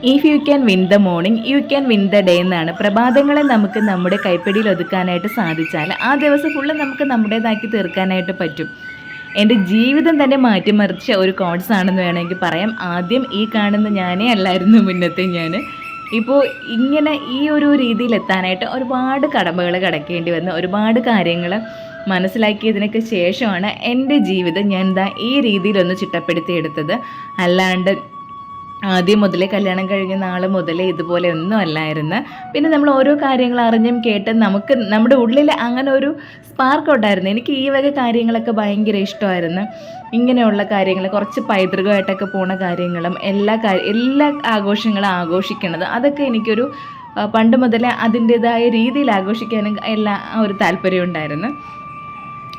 If you can win the morning you can win the day എന്നാണ്. പ്രഭാതങ്ങളെ നമുക്ക് നമ്മുടെ കൈപ്പിടിയിൽ ഒതുക്കാനായിട്ട് സാധിച്ചാൽ ആ ദിവസം ഫുള്ള് നമുക്ക് നമ്മുടേതാക്കി തീർക്കാനായിട്ട് പറ്റും. എൻ്റെ ജീവിതം തന്നെ മാറ്റിമറിച്ച ഒരു കോഴ്സ് ആണെന്ന് വേണമെങ്കിൽ പറയാം. ആദ്യം ഈ കാണുന്ന ഞാനേ അല്ലായിരുന്നു മുന്നത്തെ ഞാൻ. ഇപ്പോൾ ഇങ്ങനെ ഈ ഒരു രീതിയിലെത്താനായിട്ട് ഒരുപാട് കടമ്പകൾ കടക്കേണ്ടി വന്നു. ഒരുപാട് കാര്യങ്ങൾ മനസ്സിലാക്കിയതിനൊക്കെ ശേഷമാണ് എൻ്റെ ജീവിതം ഞാൻ ഈ രീതിയിലൊന്ന് ചിട്ടപ്പെടുത്തിയെടുത്തത്. അല്ലാണ്ട് ആദ്യം മുതലേ കല്യാണം കഴിഞ്ഞ നാൾ മുതലേ ഇതുപോലെ ഒന്നും അല്ലായിരുന്നു. പിന്നെ നമ്മൾ ഓരോ കാര്യങ്ങൾ അറിഞ്ഞും കേട്ടും നമുക്ക് നമ്മുടെ ഉള്ളിൽ അങ്ങനെ ഒരു സ്പാർക്ക് ഉണ്ടായിരുന്നു. എനിക്ക് ഈ വക കാര്യങ്ങളൊക്കെ ഭയങ്കര ഇഷ്ടമായിരുന്നു. ഇങ്ങനെയുള്ള കാര്യങ്ങൾ കുറച്ച് പൈതൃകമായിട്ടൊക്കെ പോണ കാര്യങ്ങളും എല്ലാ ആഘോഷങ്ങളും ആഘോഷിക്കണത് അതൊക്കെ എനിക്കൊരു പണ്ട് മുതലേ അതിൻ്റേതായ രീതിയിൽ ആഘോഷിക്കാനും എല്ലാം ഒരു താല്പര്യം ഉണ്ടായിരുന്നു.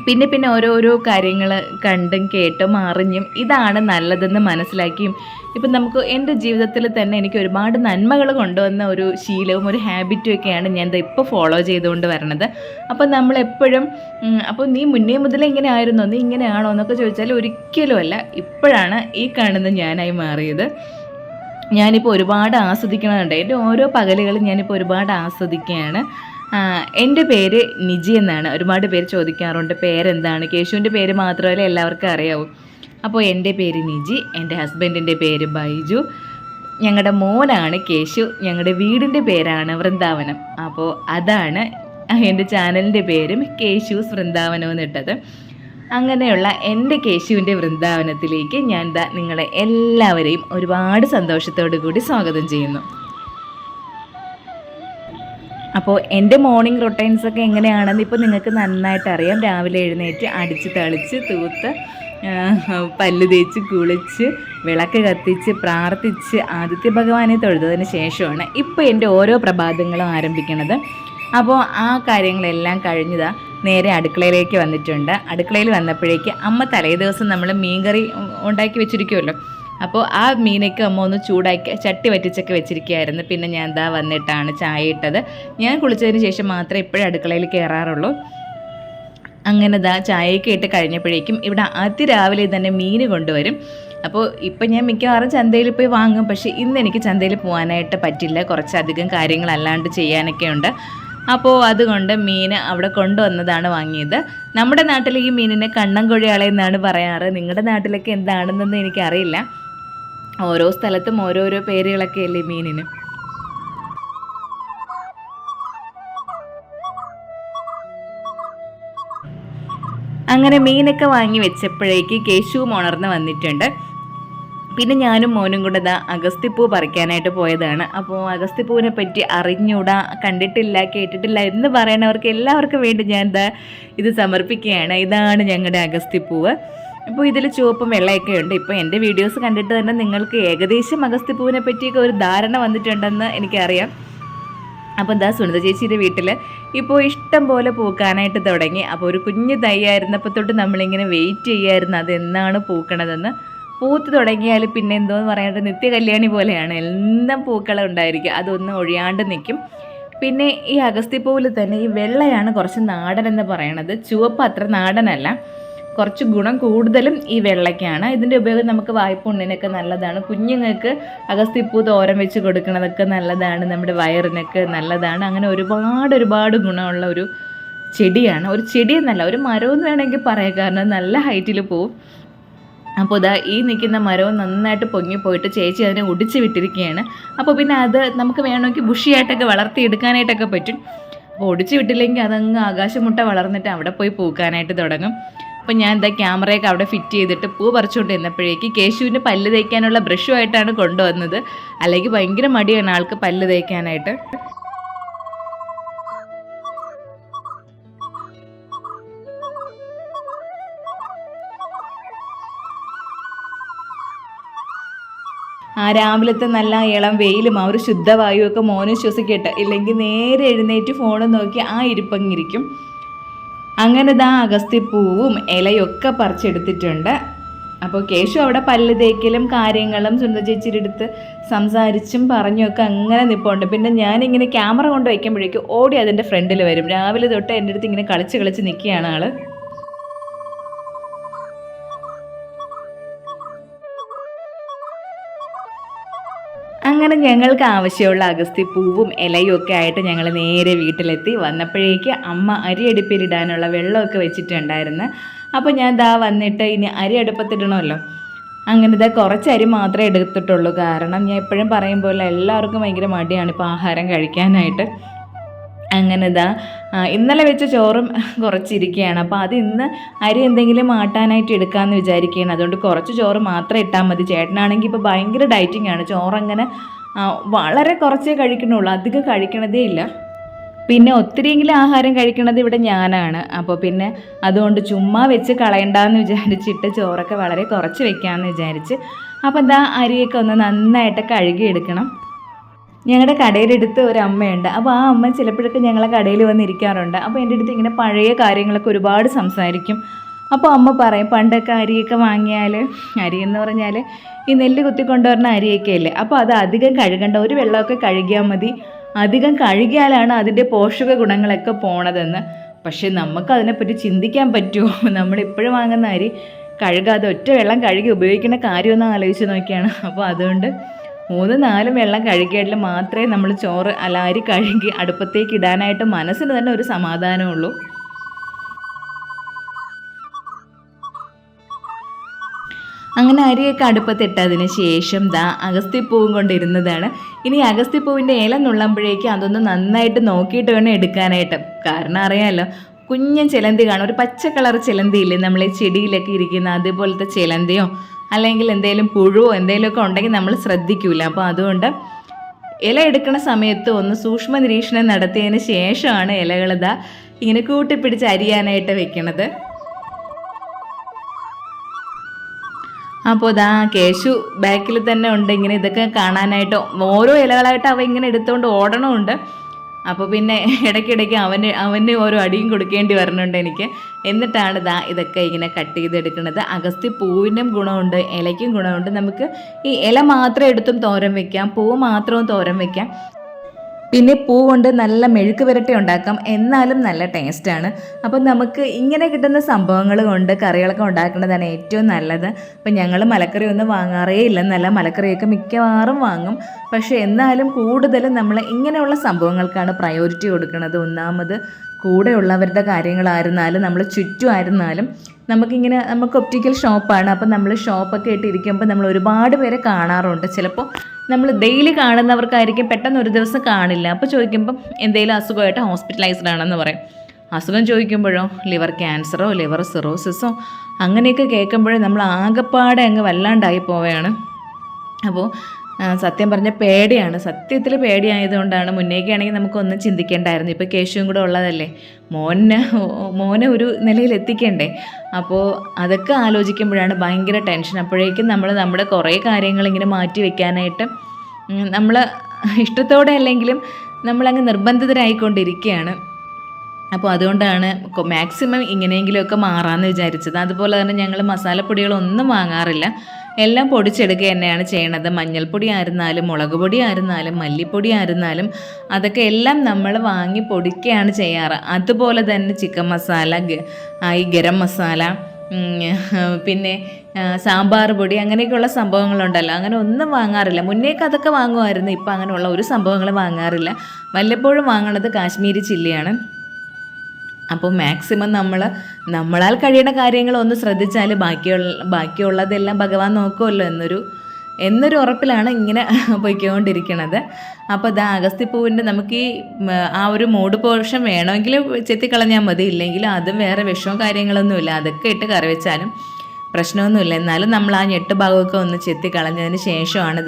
പിന്നെ ഓരോരോ കാര്യങ്ങൾ കണ്ടും കേട്ടും അറിഞ്ഞും ഇതാണ് നല്ലതെന്ന് മനസ്സിലാക്കിയും ഇപ്പം നമുക്ക് എൻ്റെ ജീവിതത്തിൽ തന്നെ എനിക്ക് ഒരുപാട് നന്മകൾ കൊണ്ടുവന്ന ഒരു ശീലവും ഒരു ഹാബിറ്റും ഒക്കെയാണ് ഞാൻ ഇപ്പോൾ ഫോളോ ചെയ്തുകൊണ്ട് വരണത്. അപ്പം നമ്മളെപ്പോഴും അപ്പോൾ നീ മുന്നേ മുതലേ ഇങ്ങനെ ആയിരുന്നോ, നീ ഇങ്ങനെയാണോ എന്നൊക്കെ ചോദിച്ചാൽ ഒരിക്കലുമല്ല. ഇപ്പോഴാണ് ഈ കാണുന്ന ഞാനായി മാറിയത്. ഞാനിപ്പോൾ ഒരുപാട് ആസ്വദിക്കണമുണ്ട്. എൻ്റെ ഓരോ പകലുകളും ഞാനിപ്പോൾ ഒരുപാട് ആസ്വദിക്കുകയാണ്. എൻ്റെ പേര് നിജി എന്നാണ്. ഒരുപാട് പേര് ചോദിക്കാറുണ്ട് പേരെന്താണ്. കേശുവിൻ്റെ പേര് മാത്രമല്ല എല്ലാവർക്കും അറിയാവും. അപ്പോൾ എൻ്റെ പേര് നിജി, എൻ്റെ ഹസ്ബൻഡിൻ്റെ പേര് ബൈജു, ഞങ്ങളുടെ മോനാണ് കേശു, ഞങ്ങളുടെ വീടിൻ്റെ പേരാണ് വൃന്ദാവനം. അപ്പോൾ അതാണ് എൻ്റെ ചാനലിൻ്റെ പേരും കേശൂസ് വൃന്ദാവനം എന്നിട്ടത്. അങ്ങനെയുള്ള എൻ്റെ കേശുവിൻ്റെ വൃന്ദാവനത്തിലേക്ക് ഞാൻ നിങ്ങളെ എല്ലാവരെയും ഒരുപാട് സന്തോഷത്തോടു കൂടി സ്വാഗതം ചെയ്യുന്നു. അപ്പോൾ എൻ്റെ മോർണിംഗ് റൊട്ടീൻസൊക്കെ എങ്ങനെയാണെന്ന് ഇപ്പോൾ നിങ്ങൾക്ക് നന്നായിട്ട് അറിയാം. രാവിലെ എഴുന്നേറ്റ് അടിച്ച് തളിച്ച് തൂത്ത് പല്ല് തേച്ച് കുളിച്ച് വിളക്ക് കത്തിച്ച് പ്രാർത്ഥിച്ച് ആദിത്യ ഭഗവാനെ തൊഴുതതിന് ശേഷമാണ് ഇപ്പോൾ എൻ്റെ ഓരോ പ്രഭാതങ്ങളും ആരംഭിക്കുന്നത്. അപ്പോൾ ആ കാര്യങ്ങളെല്ലാം കഴിഞ്ഞതാ നേരെ അടുക്കളയിലേക്ക് വന്നിട്ടുണ്ട്. അടുക്കളയിൽ വന്നപ്പോഴേക്ക് അമ്മ തലേ ദിവസം നമ്മൾ മീൻകറി ഉണ്ടാക്കി വെച്ചിരിക്കുമല്ലോ. അപ്പോൾ ആ മീനൊക്കെ അമ്മ ഒന്ന് ചൂടാക്കി ചട്ടി വറ്റിച്ചൊക്കെ വെച്ചിരിക്കുകയായിരുന്നു. പിന്നെ ഞാൻ വന്നിട്ടാണ് ചായ ഇട്ടത്. ഞാൻ കുളിച്ചതിന് ശേഷം മാത്രമേ ഇപ്പോഴും അടുക്കളയിൽ കയറാറുള്ളൂ. അങ്ങനെ ചായയൊക്കെ ഇട്ട് കഴിഞ്ഞപ്പോഴേക്കും ഇവിടെ അതിരാവിലെ തന്നെ മീൻ കൊണ്ടുവരും. അപ്പോൾ ഇപ്പം ഞാൻ മിക്കവാറും ചന്തയിൽ പോയി വാങ്ങും. പക്ഷേ ഇന്ന് എനിക്ക് ചന്തയിൽ പോകാനായിട്ട് പറ്റില്ല. കുറച്ചധികം കാര്യങ്ങളല്ലാണ്ട് ചെയ്യാനൊക്കെ ഉണ്ട്. അപ്പോൾ അതുകൊണ്ട് മീൻ അവിടെ കൊണ്ടുവന്നതാണ് വാങ്ങിയത്. നമ്മുടെ നാട്ടിൽ ഈ മീനിനെ കണ്ണൻകൊഴിയാള എന്നാണ് പറയാറ്. നിങ്ങളുടെ നാട്ടിലൊക്കെ എന്താണെന്നൊന്നും എനിക്കറിയില്ല. ഓരോ സ്ഥലത്തും ഓരോരോ പേരുകളൊക്കെ അല്ലേ മീനിന്. അങ്ങനെ മീനൊക്കെ വാങ്ങി വെച്ചപ്പോഴേക്ക് കേശുവും ഉണർന്ന് വന്നിട്ടുണ്ട്. പിന്നെ ഞാനും മോനും കൂടെ അഗസ്ത്യപ്പൂ പറിക്കാനായിട്ട് പോയതാണ്. അപ്പോൾ അഗസ്ത്യപ്പൂവിനെ പറ്റി അറിഞ്ഞൂടാ, കണ്ടിട്ടില്ല, കേട്ടിട്ടില്ല എന്ന് പറയണവർക്ക് എല്ലാവർക്കും വേണ്ടി ഞാൻ ഇത് സമർപ്പിക്കുകയാണ്. ഇതാണ് ഞങ്ങളുടെ അഗസ്ത്യപ്പൂവ്. അപ്പോൾ ഇതിൽ ചുവപ്പും വെള്ളയൊക്കെ ഉണ്ട്. ഇപ്പോൾ എൻ്റെ വീഡിയോസ് കണ്ടിട്ട് തന്നെ നിങ്ങൾക്ക് ഏകദേശം അഗസ്ത്യപ്പൂവിനെ പറ്റിയൊക്കെ ഒരു ധാരണ വന്നിട്ടുണ്ടെന്ന് എനിക്കറിയാം. അപ്പോൾ സുനിത ചേച്ചിയുടെ വീട്ടിൽ ഇപ്പോൾ ഇഷ്ടം പോലെ പൂക്കാനായിട്ട് തുടങ്ങി. അപ്പോൾ ഒരു കുഞ്ഞ് തൈയായിരുന്നപ്പോൾ തൊട്ട് നമ്മളിങ്ങനെ വെയിറ്റ് ചെയ്യായിരുന്നു അതെന്നാണ് പൂക്കണതെന്ന്. പൂത്ത് തുടങ്ങിയാൽ പിന്നെ എന്തോന്ന് പറയാനായിട്ട് നിത്യകല്യാണി പോലെയാണ്. എല്ലാം പൂക്കളും ഉണ്ടായിരിക്കും, അതൊന്നും ഒഴിയാണ്ട് നിൽക്കും. പിന്നെ ഈ അഗസ്ത്യപ്പൂവിൽ തന്നെ ഈ വെള്ളയാണ് കുറച്ച് നാടൻ എന്ന് പറയണത്. ചുവപ്പ് അത്ര നാടനല്ല, കുറച്ച് ഗുണം കൂടുതലും ഈ വെള്ളയ്ക്കാണ്. ഇതിൻ്റെ ഉപയോഗം നമുക്ക് വായ്പുണ്ണിനൊക്കെ നല്ലതാണ്. കുഞ്ഞുങ്ങൾക്ക് അഗസ്ത്യപ്പൂ തോരൻ വെച്ച് കൊടുക്കണതൊക്കെ നല്ലതാണ്. നമ്മുടെ വയറിനൊക്കെ നല്ലതാണ്. അങ്ങനെ ഒരുപാട് ഗുണമുള്ള ഒരു ചെടിയാണ്. ഒരു ചെടിയെന്നല്ല, ഒരു മരമെന്ന് വേണമെങ്കിൽ പറയാം. കാരണം നല്ല ഹൈറ്റിൽ പോവും. അപ്പോൾ ഈ നിൽക്കുന്ന മരവും നന്നായിട്ട് പൊങ്ങിപ്പോയിട്ട് ചേച്ചി അതിനെ ഒടിച്ച് വിട്ടിരിക്കുകയാണ്. അപ്പോൾ പിന്നെ അത് നമുക്ക് വേണമെങ്കിൽ ബുഷിയായിട്ടൊക്കെ വളർത്തിയെടുക്കാനായിട്ടൊക്കെ പറ്റും. അപ്പോൾ ഒടിച്ച് വിട്ടില്ലെങ്കിൽ അതങ്ങ് ആകാശമുട്ട വളർന്നിട്ട് അവിടെ പോയി പൂക്കാനായിട്ട് തുടങ്ങും. അപ്പോൾ ഞാൻ ക്യാമറയൊക്കെ അവിടെ ഫിറ്റ് ചെയ്തിട്ട് പൂ പറിച്ചുകൊണ്ട് നിന്നപ്പോഴേക്ക് കേശുവിന് പല്ല് തേക്കാനുള്ള ബ്രഷുമായിട്ടാണ് കൊണ്ടുവന്നത്. അല്ലെങ്കിൽ ഭയങ്കര മടിയാണ് ആൾക്ക് പല്ല് തേക്കാനായിട്ട്. രാവിലത്തെ നല്ല ഇളം വെയിലും ആ ഒരു ശുദ്ധവായുവൊക്കെ മോനും ശ്വസിക്കട്ടെ. ഇല്ലെങ്കിൽ നേരെ എഴുന്നേറ്റ് ഫോണും നോക്കി ആ ഇരിപ്പങ്ങിരിക്കും. അങ്ങനെ അഗസ്ത്യപ്പൂവും ഇലയൊക്കെ പറിച്ചെടുത്തിട്ടുണ്ട്. അപ്പോൾ കേശു അവിടെ പല്ല് തേക്കലും കാര്യങ്ങളും സുന്ദര ചേച്ചിയുടെ അടുത്ത് സംസാരിച്ചും പറഞ്ഞുമൊക്കെ അങ്ങനെ നിൽപ്പുണ്ട്. പിന്നെ ഞാനിങ്ങനെ ക്യാമറ കൊണ്ട് വയ്ക്കുമ്പോഴേക്കും ഓടി അതിൻ്റെ ഫ്രണ്ടിൽ വരും. രാവിലെ തൊട്ട് എൻ്റെ അടുത്ത് ഇങ്ങനെ കളിച്ച് നിൽക്കുകയാണ് ആൾ. അങ്ങനെ ഞങ്ങൾക്ക് ആവശ്യമുള്ള അഗസ്ത്യപ്പൂവും ഇലയും ഒക്കെ ആയിട്ട് ഞങ്ങൾ നേരെ വീട്ടിലെത്തി. വന്നപ്പോഴേക്ക് അമ്മ അരിയടുപ്പിലിടാനുള്ള വെള്ളമൊക്കെ വെച്ചിട്ടുണ്ടായിരുന്നു. അപ്പോൾ ഞാൻ വന്നിട്ട് ഇനി അരി അടുപ്പത്തിടണമല്ലോ. അങ്ങനെ കുറച്ച് അരി മാത്രമേ എടുത്തിട്ടുള്ളൂ. കാരണം ഞാൻ എപ്പോഴും പറയും പോലെ എല്ലാവർക്കും ഭയങ്കര മടിയാണ് ഇപ്പോൾ ആഹാരം കഴിക്കാനായിട്ട്. അങ്ങനെ ഇന്നലെ വെച്ച ചോറും കുറച്ചിരിക്കുകയാണ്. അപ്പോൾ അത് ഇന്ന് അരി എന്തെങ്കിലും മാട്ടാനായിട്ട് എടുക്കാമെന്ന് വിചാരിക്കുകയാണ്. അതുകൊണ്ട് കുറച്ച് ചോറ് മാത്രം ഇട്ടാൽ മതി. ചേട്ടനാണെങ്കിൽ ഇപ്പോൾ ഭയങ്കര ഡയറ്റിംഗ് ആണ്. ചോറങ്ങനെ വളരെ കുറച്ചേ കഴിക്കണുള്ളൂ, അധികം കഴിക്കണതേ ഇല്ല. പിന്നെ ഒത്തിരിയെങ്കിലും ആഹാരം കഴിക്കണത് ഇവിടെ ഞാനാണ്. അപ്പോൾ പിന്നെ അതുകൊണ്ട് ചുമ്മാ വെച്ച് കളയണ്ടെന്ന് വിചാരിച്ചിട്ട് ചോറൊക്കെ വളരെ കുറച്ച് വെക്കാമെന്ന് വിചാരിച്ച്. അപ്പോൾ അരിയൊക്കെ ഒന്ന് നന്നായിട്ട് കഴുകിയെടുക്കണം. ഞങ്ങളുടെ കടയിലെടുത്ത് ഒരു അമ്മയുണ്ട്. അപ്പോൾ ആ അമ്മ ചിലപ്പോഴൊക്കെ ഞങ്ങളെ കടയിൽ വന്നിരിക്കാറുണ്ട്. അപ്പോൾ എൻ്റെ അടുത്ത് ഇങ്ങനെ പഴയ കാര്യങ്ങളൊക്കെ ഒരുപാട് സംസാരിക്കും. അപ്പോൾ അമ്മ പറയും, പണ്ടൊക്കെ അരിയൊക്കെ വാങ്ങിയാൽ, അരി എന്ന് പറഞ്ഞാൽ ഈ നെല്ല് കുത്തിക്കൊണ്ടുവരുന്ന അരിയൊക്കെ ഇല്ലേ, അപ്പോൾ അത് അധികം കഴുകണ്ട, ഒരു വെള്ളമൊക്കെ കഴുകിയാൽ മതി, അധികം കഴുകിയാലാണ് അതിൻ്റെ പോഷക ഗുണങ്ങളൊക്കെ പോണതെന്ന്. പക്ഷേ നമുക്ക് അതിനെപ്പറ്റി ചിന്തിക്കാൻ പറ്റുമോ? നമ്മളിപ്പോഴും വാങ്ങുന്ന അരി കഴുകാതെ ഒറ്റ വെള്ളം കഴുകി ഉപയോഗിക്കുന്ന കാര്യമൊന്നും ആലോചിച്ച് നോക്കിയാണ്. അപ്പോൾ അതുകൊണ്ട് 3-4 വെള്ളം കഴുകിയാൽ മാത്രമേ നമ്മൾ ചോറ് അരി കഴുകി അടുപ്പത്തേക്ക് ഇടാനായിട്ട് മനസ്സിന് തന്നെ ഒരു സമാധാനമുള്ളൂ. അങ്ങനെ അരിയൊക്കെ അടുപ്പത്തിട്ടതിന് ശേഷം അഗസ്ത്യപ്പൂവും കൊണ്ടിരുന്നതാണ്. ഇനി അഗസ്ത്യപ്പൂവിൻ്റെ ഇല നുള്ളുമ്പോഴേക്കും അതൊന്ന് നന്നായിട്ട് നോക്കിയിട്ട് വേണം എടുക്കാനായിട്ട്. കാരണം അറിയാമല്ലോ, കുഞ്ഞൻ ചിലന്തി കാണും, ഒരു പച്ച കളർ ചിലന്തിയില്ലേ നമ്മൾ ഈ ചെടിയിലൊക്കെ ഇരിക്കുന്ന അതുപോലത്തെ ചിലന്തിയോ അല്ലെങ്കിൽ എന്തെങ്കിലും പുഴുവോ എന്തെങ്കിലുമൊക്കെ ഉണ്ടെങ്കിൽ നമ്മൾ ശ്രദ്ധിക്കൂല. അപ്പോൾ അതുകൊണ്ട് ഇല എടുക്കുന്ന സമയത്ത് ഒന്ന് സൂക്ഷ്മ നിരീക്ഷണം നടത്തിയതിന് ശേഷമാണ് ഇലകൾ ഇങ്ങനെ കൂട്ടിപ്പിടിച്ച് അരിയാനായിട്ട് വെക്കണത്. അപ്പോൾ കേശു ബാക്കിൽ തന്നെ ഉണ്ട് ഇങ്ങനെ ഇതൊക്കെ കാണാനായിട്ട്. ഓരോ ഇലകളായിട്ട് അവ ഇങ്ങനെ എടുത്തുകൊണ്ട് ഓടണമുണ്ട്. അപ്പോൾ പിന്നെ ഇടയ്ക്കിടയ്ക്ക് അവന് ഓരോ അടിയും കൊടുക്കേണ്ടി വരണുണ്ട് എനിക്ക്. എന്നിട്ടാണ് ഇതൊക്കെ ഇങ്ങനെ കട്ട് ചെയ്തെടുക്കുന്നത്. അഗസ്ത്യപ്പൂവിനും ഗുണമുണ്ട്, ഇലയ്ക്കും ഗുണമുണ്ട്. നമുക്ക് ഈ ഇല മാത്രം എടുത്തും തോരൻ വയ്ക്കാം, പൂവ് മാത്രവും തോരൻ വയ്ക്കാം. പിന്നെ പൂ കൊണ്ട് നല്ല മെഴുക്ക് പുരട്ടി ഉണ്ടാക്കാം, എന്നാലും നല്ല ടേസ്റ്റാണ്. അപ്പം നമുക്ക് ഇങ്ങനെ കിട്ടുന്ന സംഭവങ്ങൾ കൊണ്ട് കറികളൊക്കെ ഉണ്ടാക്കുന്നതാണ് ഏറ്റവും നല്ലത്. അപ്പം ഞങ്ങൾ മലക്കറി ഒന്നും വാങ്ങാറേ ഇല്ല, നല്ല മലക്കറിയൊക്കെ മിക്കവാറും വാങ്ങും. പക്ഷേ എന്നാലും കൂടുതലും നമ്മൾ ഇങ്ങനെയുള്ള സംഭവങ്ങൾക്കാണ് പ്രയോറിറ്റി കൊടുക്കുന്നത്. ഒന്നാമത് കൂടെയുള്ളവരുടെ കാര്യങ്ങളായിരുന്നാലും നമ്മൾ ചുറ്റുമായിരുന്നാലും നമുക്ക് ഒപ്റ്റിക്കൽ ഷോപ്പാണ്. അപ്പം നമ്മൾ ഷോപ്പൊക്കെ ഇട്ടിരിക്കുമ്പോൾ നമ്മൾ ഒരുപാട് പേരെ കാണാറുണ്ട്. ചിലപ്പോൾ നമ്മൾ ഡെയിലി കാണുന്നവർക്കായിരിക്കും പെട്ടെന്ന് ഒരു ദിവസം കാണില്ല. അപ്പോൾ ചോദിക്കുമ്പം എന്തെങ്കിലും അസുഖമായിട്ട് ഹോസ്പിറ്റലൈസ്ഡ് ആണെന്ന് പറയും. അസുഖം ചോദിക്കുമ്പോഴോ ലിവർ ക്യാൻസറോ ലിവർ സിറോസിസോ അങ്ങനെയൊക്കെ കേൾക്കുമ്പോഴേ നമ്മൾ ആകെപ്പാടെ അങ്ങ് വല്ലാണ്ടായി പോവുകയാണ്. അപ്പോൾ സത്യം പറഞ്ഞ പേടിയാണ്, സത്യത്തിൽ പേടിയായതുകൊണ്ടാണ്. മുന്നേക്ക് ആണെങ്കിൽ നമുക്കൊന്നും ചിന്തിക്കേണ്ടായിരുന്നു. ഇപ്പോൾ കേശുവും കൂടെ ഉള്ളതല്ലേ, മോനെ ഒരു നിലയിൽ എത്തിക്കണ്ടേ. അപ്പോൾ അതൊക്കെ ആലോചിക്കുമ്പോഴാണ് ഭയങ്കര ടെൻഷൻ. അപ്പോഴേക്കും നമ്മുടെ കുറേ കാര്യങ്ങൾ ഇങ്ങനെ മാറ്റി വെക്കാനായിട്ട് നമ്മൾ ഇഷ്ടത്തോടെ അല്ലെങ്കിലും നമ്മളങ്ങ് നിർബന്ധിതരായിക്കൊണ്ടിരിക്കുകയാണ്. അപ്പോൾ അതുകൊണ്ടാണ് മാക്സിമം ഇങ്ങനെയെങ്കിലുമൊക്കെ മാറാമെന്ന് വിചാരിച്ചത്. അതുപോലെ തന്നെ ഞങ്ങൾ മസാലപ്പൊടികളൊന്നും വാങ്ങാറില്ല, എല്ലാം പൊടിച്ചെടുക്കുക തന്നെയാണ് ചെയ്യണത്. മഞ്ഞൾപ്പൊടി ആയിരുന്നാലും മുളക് പൊടി ആയിരുന്നാലും മല്ലിപ്പൊടി ആയിരുന്നാലും അതൊക്കെ എല്ലാം നമ്മൾ വാങ്ങി പൊടിക്കുകയാണ് ചെയ്യാറ്. അതുപോലെ തന്നെ ചിക്കൻ മസാല, ഈ ഗരം മസാല, പിന്നെ സാമ്പാർ പൊടി, അങ്ങനെയൊക്കെയുള്ള സംഭവങ്ങളുണ്ടല്ലോ, അങ്ങനെ ഒന്നും വാങ്ങാറില്ല. മുന്നേക്ക് അതൊക്കെ വാങ്ങുമായിരുന്നു, ഇപ്പം അങ്ങനെയുള്ള ഒരു സംഭവങ്ങൾ വാങ്ങാറില്ല. വല്ലപ്പോഴും വാങ്ങണത് കാശ്മീരി ചില്ലിയാണ്. അപ്പോൾ മാക്സിമം നമ്മളാൽ കഴിയുന്ന കാര്യങ്ങൾ ഒന്ന് ശ്രദ്ധിച്ചാൽ ബാക്കിയുള്ളതെല്ലാം ഭഗവാൻ നോക്കുമല്ലോ എന്നൊരു ഉറപ്പിലാണ് ഇങ്ങനെ പോയിക്കൊണ്ടിരിക്കുന്നത്. അപ്പോൾ അഗസ്ത്യപ്പൂവിൻ്റെ നമുക്ക് ആ ഒരു മൂട് പോർഷൻ വേണമെങ്കിൽ ചെത്തിക്കളഞ്ഞാൽ മതി, ഇല്ലെങ്കിൽ അതും വേറെ വിഷമോ കാര്യങ്ങളൊന്നുമില്ല, അതൊക്കെ ഇട്ട് കറി വെച്ചാലും പ്രശ്നമൊന്നുമില്ല. എന്നാലും നമ്മൾ ആ ഞെട്ട് ഭാഗമൊക്കെ ഒന്ന് ചെത്തിക്കളഞ്ഞതിന് ശേഷമാണ്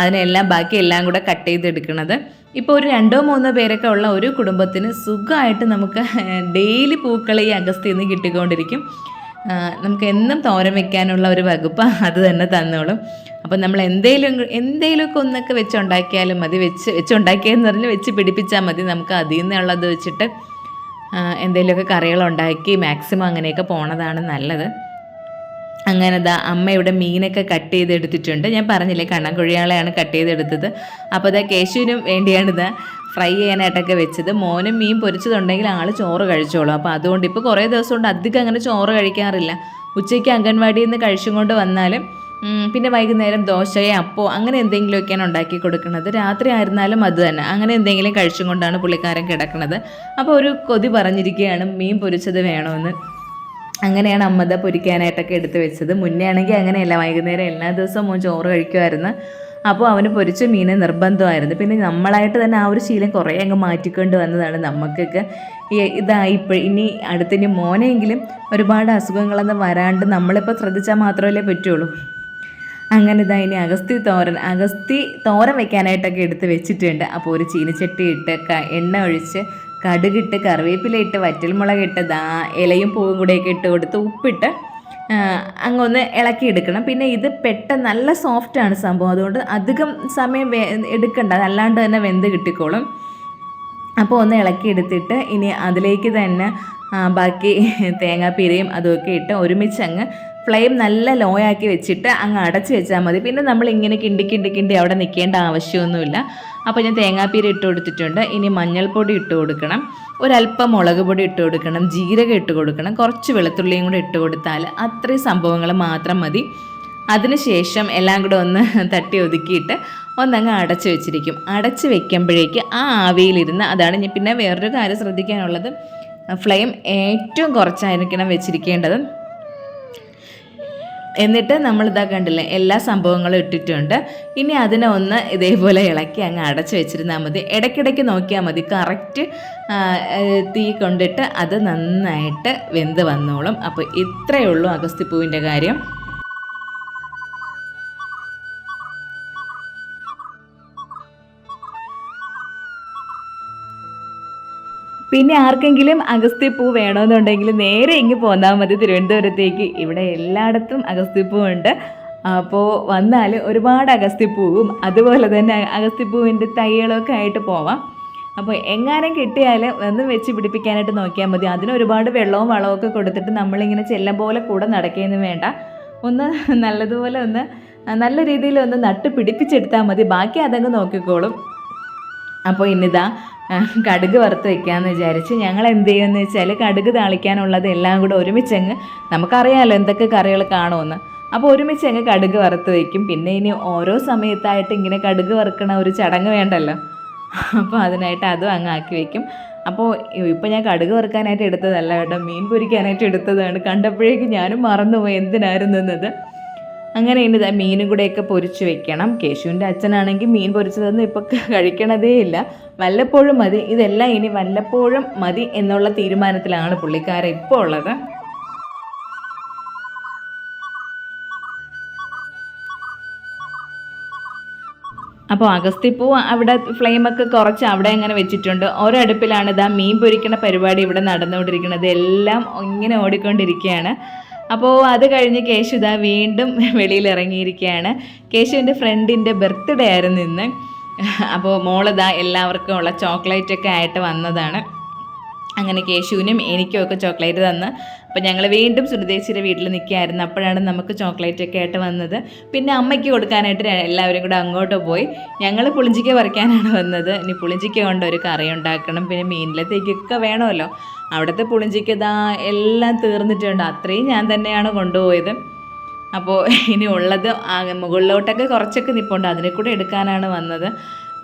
അതിനെല്ലാം ബാക്കി എല്ലാം കൂടെ കട്ട് ചെയ്തെടുക്കുന്നത്. ഇപ്പോൾ ഒരു 2-3 പേരൊക്കെ ഉള്ള ഒരു കുടുംബത്തിന് സുഖമായിട്ട് നമുക്ക് ഡെയിലി പൂക്കൾ ഈ അഗസ്ത്യയിൽ നിന്ന് കിട്ടിക്കൊണ്ടിരിക്കും. നമുക്ക് എന്നും തോരൻ വെക്കാനുള്ള ഒരു വകുപ്പ് അത് തന്നെ തന്നോളും. അപ്പം നമ്മൾ എന്തെങ്കിലുമൊക്കെ ഒന്നൊക്കെ വെച്ചുണ്ടാക്കിയാലും മതി, വെച്ചുണ്ടാക്കിയെന്ന് പറഞ്ഞാൽ വെച്ച് പിടിപ്പിച്ചാൽ മതി. നമുക്ക് അതിൽ നിന്നുള്ളത് വെച്ചിട്ട് എന്തെങ്കിലുമൊക്കെ കറികളുണ്ടാക്കി മാക്സിമം അങ്ങനെയൊക്കെ പോണതാണ് നല്ലത്. അങ്ങനെ അമ്മ ഇവിടെ മീനൊക്കെ കട്ട് ചെയ്തെടുത്തിട്ടുണ്ട്. ഞാൻ പറഞ്ഞില്ലേ കണ്ണൻകുഴിയാളെയാണ് കട്ട് ചെയ്തെടുത്തത്. അപ്പോൾ കേശുവിനും വേണ്ടിയാണ് ഫ്രൈ ചെയ്യാനായിട്ടൊക്കെ വെച്ചത്. മോനും മീൻ പൊരിച്ചതുണ്ടെങ്കിൽ ആൾ ചോറ് കഴിച്ചോളൂ. അപ്പോൾ അതുകൊണ്ട് ഇപ്പോൾ കുറേ ദിവസം കൊണ്ട് അധികം അങ്ങനെ ചോറ് കഴിക്കാറില്ല. ഉച്ചയ്ക്ക് അംഗൻവാടിയിൽ നിന്ന് കഴിച്ചും കൊണ്ട് വന്നാലും പിന്നെ വൈകുന്നേരം ദോശയോ അപ്പോ അങ്ങനെ എന്തെങ്കിലുമൊക്കെയാണ് ഉണ്ടാക്കി കൊടുക്കുന്നത്. രാത്രി ആയിരുന്നാലും അത് തന്നെ, അങ്ങനെ എന്തെങ്കിലും കഴിച്ചും കൊണ്ടാണ് പുള്ളിക്കാരൻ കിടക്കുന്നത്. അപ്പോൾ ഒരു കൊതി പറഞ്ഞിരിക്കുകയാണ് മീൻ പൊരിച്ചത് വേണമെന്ന്. അങ്ങനെയാണ് അമ്മത പൊരിക്കാനായിട്ടൊക്കെ എടുത്ത് വെച്ചത്. മുന്നേ ആണെങ്കിൽ അങ്ങനെയല്ല, വൈകുന്നേരം എല്ലാ ദിവസവും മോൻ ചോറ് കഴിക്കുമായിരുന്നു. അപ്പോൾ അവന് പൊരിച്ച മീൻ നിർബന്ധമായിരുന്നു. പിന്നെ നമ്മളായിട്ട് തന്നെ ആ ഒരു ശീലം കുറേ അങ്ങ് മാറ്റിക്കൊണ്ട് വന്നതാണ്. നമുക്കൊക്കെ ഇനി അടുത്തിനി മോനെങ്കിലും ഒരുപാട് അസുഖങ്ങളൊന്നും വരാണ്ട് നമ്മളിപ്പോൾ ശ്രദ്ധിച്ചാൽ മാത്രമല്ലേ പറ്റുള്ളൂ. അങ്ങനെ ഇനി അഗസ്തി തോരൻ വെക്കാനായിട്ടൊക്കെ എടുത്ത് വെച്ചിട്ടുണ്ട്. അപ്പോൾ ഒരു ചീനിച്ചട്ടി ഇട്ട് എണ്ണ ഒഴിച്ച് കടുകിട്ട് കറിവേപ്പില ഇട്ട് വറ്റൽമുളക് ഇട്ട് ഇലയും പൂവും കൂടെയൊക്കെ ഇട്ട് കൊടുത്ത് ഉപ്പിട്ട് അങ്ങൊന്ന് ഇളക്കിയെടുക്കണം. പിന്നെ ഇത് പെട്ടെന്ന് നല്ല സോഫ്റ്റാണ് സംഭവം, അതുകൊണ്ട് അധികം സമയം എടുക്കണ്ട, അതല്ലാണ്ട് തന്നെ വെന്ത് കിട്ടിക്കോളും. അപ്പോൾ ഒന്ന് ഇളക്കിയെടുത്തിട്ട് ഇനി അതിലേക്ക് തന്നെ ബാക്കി തേങ്ങാപ്പീരയും അതുമൊക്കെ ഇട്ട് ഒരുമിച്ച് അങ്ങ് ഫ്ലെയിം നല്ല ലോ ആക്കി വെച്ചിട്ട് അങ്ങ് അടച്ച് വെച്ചാൽ മതി. പിന്നെ നമ്മൾ ഇങ്ങനെ കിണ്ടി അവിടെ നിൽക്കേണ്ട ആവശ്യമൊന്നുമില്ല. അപ്പോൾ ഞാൻ തേങ്ങാപ്പീര ഇട്ട് കൊടുത്തിട്ടുണ്ട്. ഇനി മഞ്ഞൾപ്പൊടി ഇട്ട് കൊടുക്കണം, ഒരല്പം മുളക് പൊടി ഇട്ട് കൊടുക്കണം, ജീരകം ഇട്ട് കൊടുക്കണം, കുറച്ച് വെളുത്തുള്ളിയും കൂടെ ഇട്ട് കൊടുത്താൽ അത്രയും സംഭവങ്ങൾ മാത്രം മതി. അതിനുശേഷം എല്ലാം കൂടെ ഒന്ന് തട്ടി ഒതുക്കിയിട്ട് ഒന്നങ്ങ് അടച്ച് വെച്ചിരിക്കും. അടച്ച് വെക്കുമ്പോഴേക്ക് ആ ആവിയിലിരുന്ന്, അതാണ് പിന്നെ വേറൊരു കാര്യം ശ്രദ്ധിക്കാനുള്ളത്, ഫ്ലെയിം ഏറ്റവും കുറച്ചായിരിക്കണം വെച്ചിരിക്കേണ്ടത്. എന്നിട്ട് നമ്മളിതാ കണ്ടില്ലേ, എല്ലാ സംഭവങ്ങളും ഇട്ടിട്ടുണ്ട്. ഇനി അതിനെ ഒന്ന് ഇതേപോലെ ഇളക്കി അങ്ങ് അടച്ച് വെച്ചിരുന്നാൽ മതി. ഇടയ്ക്കിടയ്ക്ക് നോക്കിയാൽ മതി, കറക്റ്റ് തീ കൊണ്ടിട്ട് അത് നന്നായിട്ട് വെന്ത് വന്നോളും. അപ്പോൾ ഇത്രയേ ഉള്ളൂ അഗസ്തിപ്പൂവിൻ്റെ കാര്യം. പിന്നെ ആർക്കെങ്കിലും അഗസ്ത്യപ്പൂ വേണമെന്നുണ്ടെങ്കിൽ നേരെ ഇങ്ങ് പോന്നാൽ മതി തിരുവനന്തപുരത്തേക്ക്. ഇവിടെ എല്ലായിടത്തും അഗസ്ത്യപ്പൂവുണ്ട്. അപ്പോൾ വന്നാൽ ഒരുപാട് അഗസ്ത്യപ്പൂവും അതുപോലെ തന്നെ അഗസ്ത്യപ്പൂവിൻ്റെ തൈകളൊക്കെ ആയിട്ട് പോവാം. അപ്പോൾ എങ്ങാനും കിട്ടിയാൽ ഒന്ന് വെച്ച് പിടിപ്പിക്കാനായിട്ട് നോക്കിയാൽ മതി. അതിന് ഒരുപാട് വെള്ളവും വളമൊക്കെ കൊടുത്തിട്ട് നമ്മളിങ്ങനെ ചെല്ലം പോലെ കൂടെ നടക്കുകയൊന്നും വേണ്ട. ഒന്ന് നല്ലതുപോലെ നല്ല രീതിയിൽ ഒന്ന് നട്ട് പിടിപ്പിച്ചെടുത്താൽ മതി, ബാക്കി അതങ്ങ് നോക്കിക്കോളും. അപ്പോൾ ഇന്നിതാ കടുക് വറുത്ത് വെക്കാമെന്ന് വിചാരിച്ച് ഞങ്ങൾ എന്ത് ചെയ്യുമെന്ന് വെച്ചാൽ കടുക് താളിക്കാനുള്ളത് എല്ലാം കൂടെ ഒരുമിച്ചങ്ങ്, നമുക്കറിയാമല്ലോ എന്തൊക്കെ കറികൾ കാണുമെന്ന്, അപ്പോൾ ഒരുമിച്ചങ്ങ് കടുക് വറുത്ത് വയ്ക്കും. പിന്നെ ഇനി ഓരോ സമയത്തായിട്ട് ഇങ്ങനെ കടുക് വറുക്കണ ഒരു ചടങ്ങ് വേണ്ടല്ലോ, അപ്പോൾ അതിനായിട്ട് അതും അങ്ങ് ആക്കി വയ്ക്കും. അപ്പോൾ ഇപ്പോൾ ഞാൻ കടുക് വറുക്കാനായിട്ട് എടുത്തതല്ല കേട്ടോ, മീൻ പൊരിക്കാനായിട്ട് എടുത്തതാണ്. കണ്ടപ്പോഴേക്കും ഞാനും മറന്നുപോയി എന്തിനായിരുന്നു എന്നത്. അങ്ങനെ ഇനി മീനും കൂടെയൊക്കെ പൊരിച്ച് വെക്കണം. കേശുവിൻ്റെ അച്ഛനാണെങ്കിൽ മീൻ പൊരിച്ചതൊന്നും ഇപ്പോൾ കഴിക്കണതേ ഇല്ല, വല്ലപ്പോഴും മതി. ഇതെല്ലാം ഇനി വല്ലപ്പോഴും മതി എന്നുള്ള തീരുമാനത്തിലാണ് പുള്ളിക്കാരൻ ഇപ്പോൾ ഉള്ളത്. അപ്പോൾ അഗസ്ത്യപ്പൂ അവിടെ ഫ്ലെയിമൊക്കെ കുറച്ച് അവിടെ അങ്ങനെ വെച്ചിട്ടുണ്ട്. ഒരടുപ്പിലാണ് മീൻ പൊരിക്കുന്ന പരിപാടി ഇവിടെ നടന്നുകൊണ്ടിരിക്കുന്നത്. എല്ലാം ഇങ്ങനെ ഓടിക്കൊണ്ടിരിക്കുകയാണ്. അപ്പോൾ അത് കഴിഞ്ഞ് കേശു വീണ്ടും വെളിയിൽ ഇറങ്ങിയിരിക്കുകയാണ്. കേശുവിൻ്റെ ഫ്രണ്ടിൻ്റെ ബർത്ത്ഡേ ആയിരുന്നു ഇന്ന്. അപ്പോൾ മോള് എല്ലാവർക്കും ഉള്ള ചോക്ലേറ്റൊക്കെ ആയിട്ട് വന്നതാണ്. അങ്ങനെ കേശുവിനും എനിക്കും ഒക്കെ ചോക്ലേറ്റ് തന്ന്. അപ്പോൾ ഞങ്ങൾ വീണ്ടും സുനിതേച്ചിയുടെ വീട്ടിൽ നിൽക്കുകയായിരുന്നു. അപ്പോഴാണ് നമുക്ക് ചോക്ലേറ്റൊക്കെ ആയിട്ട് വന്നത്. പിന്നെ അമ്മയ്ക്ക് കൊടുക്കാനായിട്ട് എല്ലാവരും കൂടെ അങ്ങോട്ട് പോയി. ഞങ്ങൾ പുളിഞ്ചിക്ക പറിക്കാനാണ് വന്നത്. ഇനി പുളിഞ്ചിക്ക കൊണ്ട് ഒരു കറി ഉണ്ടാക്കണം, പിന്നെ മീനിലത്തേക്കൊക്കെ വേണമല്ലോ. അവിടുത്തെ പുളിഞ്ചിക്ക എല്ലാം തീർന്നിട്ടുണ്ട്, അത്രയും ഞാൻ തന്നെയാണ് കൊണ്ടുപോയത്. അപ്പോൾ ഇനി ഉള്ളത് മുകളിലോട്ടൊക്കെ കുറച്ചൊക്കെ നിൽപ്പുണ്ട്, അതിനെ കൂടെ എടുക്കാനാണ് വന്നത്.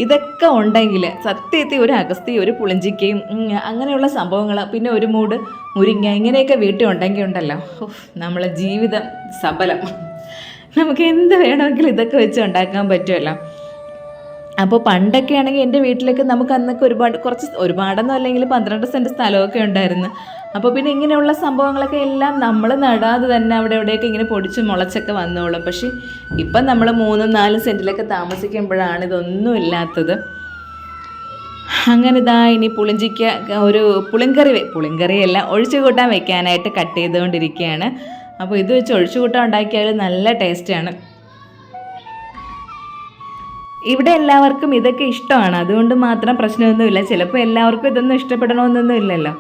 ഇതൊക്കെ ഉണ്ടെങ്കിൽ സത്യത്തിൽ ഒരു അഗസ്തി, ഒരു പുളിഞ്ചിക്കയും അങ്ങനെയുള്ള സംഭവങ്ങൾ, പിന്നെ ഒരു മൂട് മുരിങ്ങ, ഇങ്ങനെയൊക്കെ വീട്ടിൽ ഉണ്ടെങ്കിൽ ഉണ്ടല്ലോ, നമ്മളെ ജീവിതം സബലം. നമുക്ക് എന്ത് വേണമെങ്കിലും ഇതൊക്കെ വെച്ച് ഉണ്ടാക്കാൻ പറ്റുമല്ലോ. അപ്പോൾ പണ്ടൊക്കെ ആണെങ്കിൽ എൻ്റെ വീട്ടിലേക്ക് നമുക്ക് അന്നൊക്കെ ഒരുപാടൊന്നും അല്ലെങ്കിൽ 12 സെൻറ്റ് സ്ഥലമൊക്കെ ഉണ്ടായിരുന്നു. അപ്പോൾ പിന്നെ ഇങ്ങനെയുള്ള സംഭവങ്ങളൊക്കെ എല്ലാം നമ്മൾ നടാതെ തന്നെ അവിടെ എവിടെയൊക്കെ ഇങ്ങനെ പൊടിച്ച് മുളച്ചൊക്കെ വന്നോളും. പക്ഷേ ഇപ്പം നമ്മൾ 3-4 സെൻറ്റിലൊക്കെ താമസിക്കുമ്പോഴാണ് ഇതൊന്നും ഇല്ലാത്തത്. അങ്ങനെ ഇനി പുളിഞ്ചിക്ക ഒരു പുളിങ്കറിയല്ല ഒഴിച്ചു കൂട്ടാൻ വെക്കാനായിട്ട് കട്ട് ചെയ്തുകൊണ്ടിരിക്കുകയാണ്. അപ്പോൾ ഇത് വെച്ച് ഒഴിച്ചു കൂട്ടാൻ ഉണ്ടാക്കിയാൽ നല്ല ടേസ്റ്റാണ്. ഇവിടെ എല്ലാവർക്കും ഇതൊക്കെ ഇഷ്ടമാണ്, അതുകൊണ്ട് മാത്രം പ്രശ്നമൊന്നുമില്ല. ചിലപ്പോൾ എല്ലാവർക്കും ഇതൊന്നും ഇഷ്ടപ്പെടണമെന്നൊന്നും ഇല്ലല്ലോ.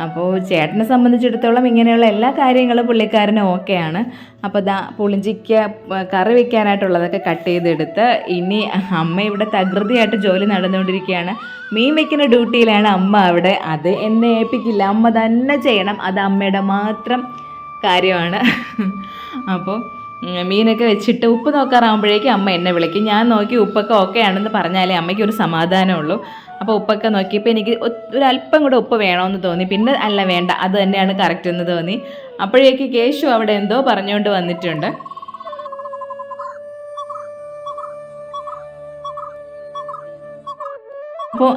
അപ്പോൾ ചേട്ടനെ സംബന്ധിച്ചിടത്തോളം ഇങ്ങനെയുള്ള എല്ലാ കാര്യങ്ങളും പുള്ളിക്കാരന് ഓക്കെയാണ്. അപ്പോൾ പുളിഞ്ചിക്ക കറി വയ്ക്കാനായിട്ടുള്ളതൊക്കെ കട്ട് ചെയ്തെടുത്ത് ഇനി അമ്മ ഇവിടെ തകൃതിയായിട്ട് ജോലി നടന്നുകൊണ്ടിരിക്കുകയാണ്. മീൻ വയ്ക്കുന്ന ഡ്യൂട്ടിയിലാണ് അമ്മ അവിടെ. അത് എന്നെ ഏൽപ്പിക്കില്ല, അമ്മ തന്നെ ചെയ്യണം, അത് അമ്മയുടെ മാത്രം കാര്യമാണ്. അപ്പോൾ മീനൊക്കെ വെച്ചിട്ട് ഉപ്പ് നോക്കാറാകുമ്പോഴേക്കും അമ്മ എന്നെ വിളിക്കും. ഞാൻ നോക്കി ഉപ്പൊക്കെ ഓക്കെ ആണെന്ന് പറഞ്ഞാലേ അമ്മയ്ക്ക് ഒരു സമാധാനമുള്ളൂ. അപ്പോൾ ഉപ്പൊക്കെ നോക്കിയപ്പോൾ എനിക്ക് ഒരല്പം കൂടെ ഉപ്പ് വേണമെന്ന് തോന്നി. പിന്നെ അല്ല വേണ്ട, അത് തന്നെയാണ് കറക്റ്റ് എന്ന് തോന്നി. അപ്പോഴേക്ക് കേശു അവിടെ എന്തോ പറഞ്ഞുകൊണ്ട് വന്നിട്ടുണ്ട്. അപ്പോൾ